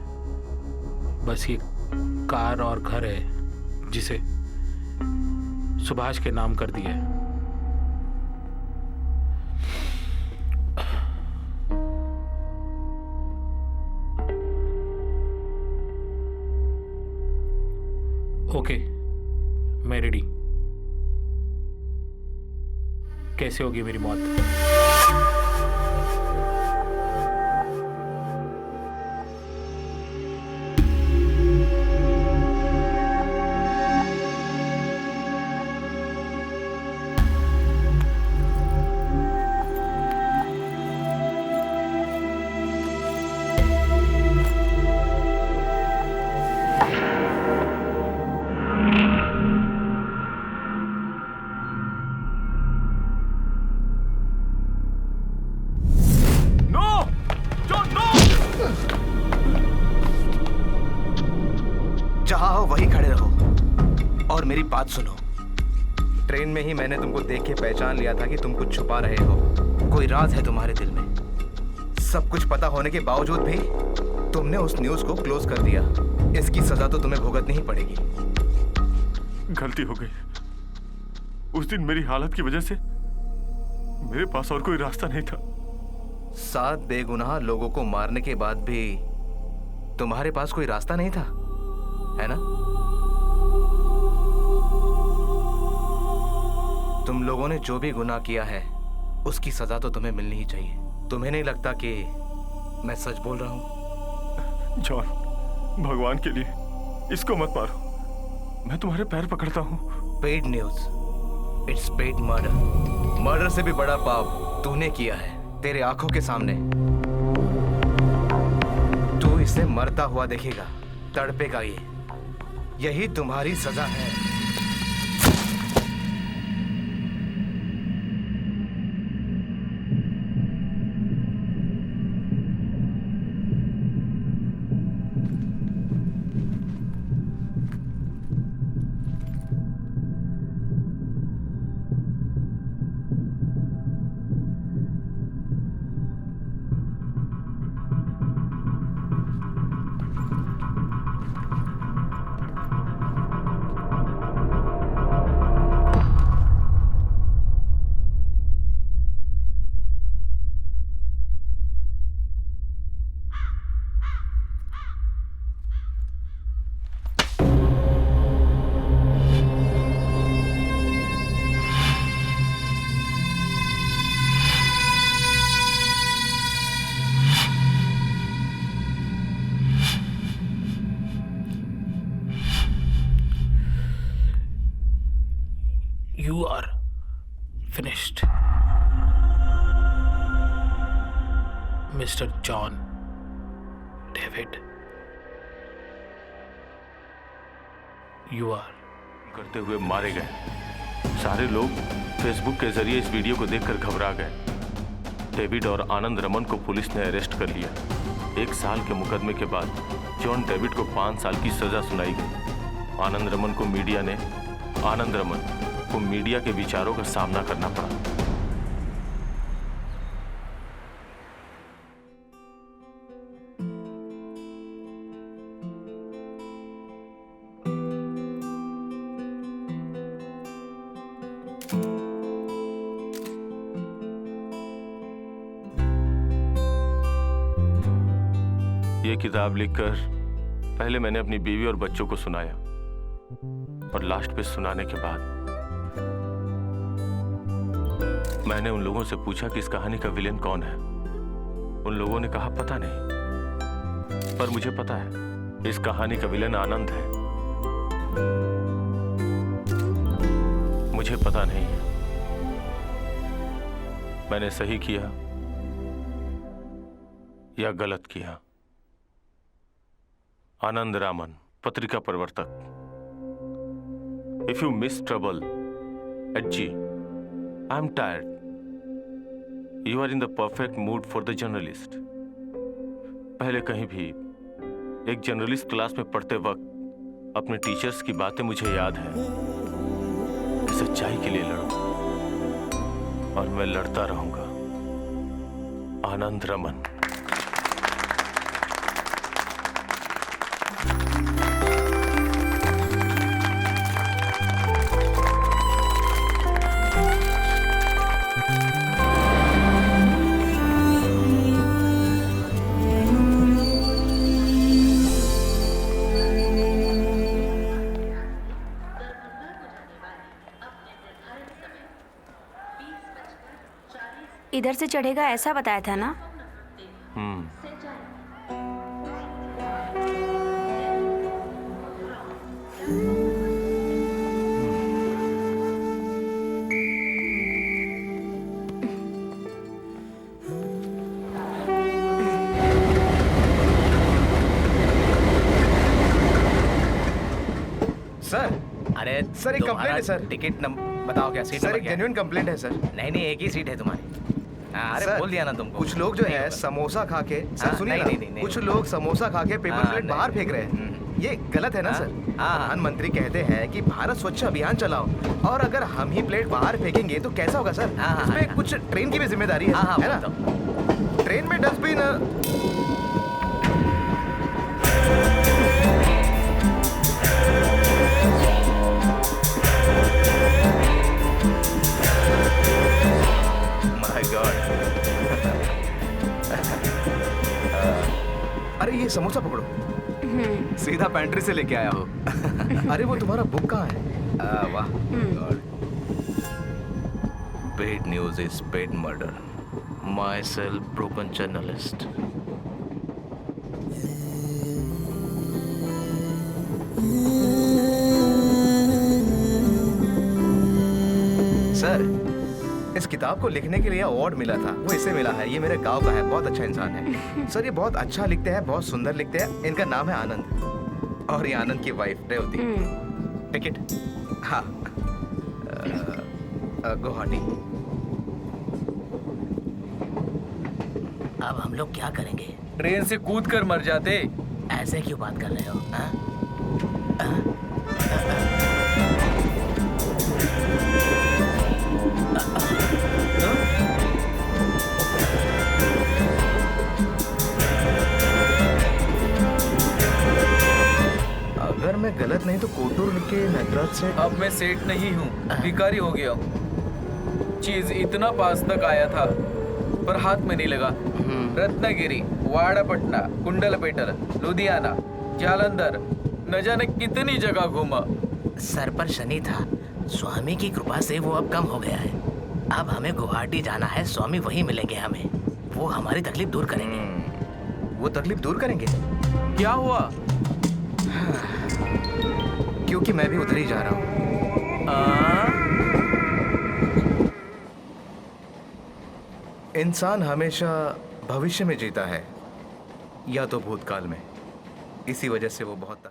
बस ये कार और घर है जिसे सुभाष के नाम कर दिया है। कैसे होगी मेरी मौत। जहां हो वहीं खड़े रहो और मेरी बात सुनो। ट्रेन में ही मैंने तुमको देख के पहचान लिया था कि तुम कुछ छुपा रहे हो। कोई राज है तुम्हारे दिल में। सब कुछ पता होने के बावजूद भी तुमने उस न्यूज को क्लोज कर दिया। इसकी सजा तो तुम्हें भुगतनी ही पड़ेगी। गलती हो गई। उस दिन मेरी हालत की वजह से मेरे पास और कोई रास्ता नहीं था। 7 बेगुनाह लोगों को मारने के बाद भी तुम्हारे पास कोई रास्ता नहीं था, है ना? तुम लोगों ने जो भी गुनाह किया है उसकी सजा तो तुम्हें मिलनी ही चाहिए। तुम्हें नहीं लगता कि मैं सच बोल रहा हूं? जॉन, भगवान के लिए इसको मत मारो। मैं तुम्हारे पैर पकड़ता हूँ। Paid news, it's paid murder. Murder से भी बड़ा पाप तूने किया है तेरे आंखों के सामने। तू इसे मरता हुआ देखेगा, तड़पेगा। यही तुम्हारी सजा है। You are finished, Mr. John David. You are. करते हुए मारे गए। सारे लोग फेसबुक के जरिए इस वीडियो को देखकर घबरा गए। डेविड और आनंद रमन को पुलिस ने अरेस्ट कर लिया। 1 साल के मुकदमे के बाद जॉन डेविड को 5 साल की सजा सुनाई गई। आनंद रमन को मीडिया के विचारों का सामना करना पड़ा। ये किताब लिखकर पहले मैंने अपनी बीवी और बच्चों को सुनाया और लास्ट पे सुनाने के बाद मैंने उन लोगों से पूछा कि इस कहानी का विलेन कौन है। उन लोगों ने कहा पता नहीं, पर मुझे पता है इस कहानी का विलेन आनंद है। मुझे पता नहीं है मैंने सही किया या गलत किया। आनंद रामन, पत्रिका प्रवर्तक। If you miss trouble at G, I am tired. You are in the perfect mood for the journalist. पहले कहीं भी एक जर्नलिस्ट क्लास में पढ़ते वक्त अपने टीचर्स की बातें मुझे याद है कि सच्चाई के लिए लड़ो, और मैं लड़ता रहूंगा। आनंद रमन। इधर से चढ़ेगा ऐसा बताया था ना? सर, अरे सर एक कंप्लेंट है सर। टिकट बताओ क्या सीट सर नंबर एक क्या है? जेन्युइन कंप्लेंट है सर। नहीं एक ही सीट है तुम्हारी। अरे सर, बोल दिया ना तुमको। कुछ लोग जो नहीं है होगा। समोसा खा के सर सुनिए नहीं, ना, नहीं, नहीं, कुछ नहीं। लोग समोसा खा के पेपर हाँ, प्लेट नहीं, बाहर फेंक रहे हैं। ये गलत है ना हाँ, सर? हाँ। प्रधानमंत्री कहते हैं कि भारत स्वच्छ अभियान चलाओ, और अगर हम ही प्लेट बाहर फेंकेंगे तो कैसा होगा सर? हाँ, हाँ, इसमें हाँ। कुछ ट्रेन की भी जिम्मेदारी है, हाँ, है ना? ट्रेन में डस्टबिन माय गॉड। अरे ये समोसा पकड़ो। सीधा पेंट्री से लेके आया हो। अरे वो तुम्हारा बुक कहाँ है? वाह God. Bad news is bad murder. Myself broken journalist. Sir, इस किताब को लिखने के लिए अवार्ड मिला था, वो इसे मिला है। ये मेरे गांव का है, बहुत अच्छा इंसान है। सर ये बहुत अच्छा लिखते हैं, बहुत सुंदर लिखते हैं। इनका नाम है आनंद, और ये आनंद की वाइफ रेवती। टिकट? हाँ, गुवाहाटी। अब हम लोग क्या करेंगे? ट्रेन से कूद कर मर जाते। ऐसे क्यों बात कर रहे हो? हाँ? अगर मैं गलत नहीं तो कोटूर के नटराज से। अब मैं सेठ नहीं हूँ, भिखारी हो गया हूँ। चीज इतना पास तक आया था पर हाथ में नहीं लगा। रत्नागिरी, वाड़ापट्टना, कुंडलपेटर, लुधियाना, जालंधर, न जाने कितनी जगह घूमा। सर पर शनि था, स्वामी की कृपा से वो अब कम हो गया है। अब हमें गुवाहाटी जाना है, स्वामी वहीं मिलेंगे हमें। वो हमारी तकलीफ दूर करेंगे। वो तकलीफ दूर करेंगे? क्या हुआ? क्योंकि मैं भी उधर ही जा रहा हूँ। इंसान हमेशा भविष्य में जीता है या तो भूतकाल में। इसी वजह से वो बहुत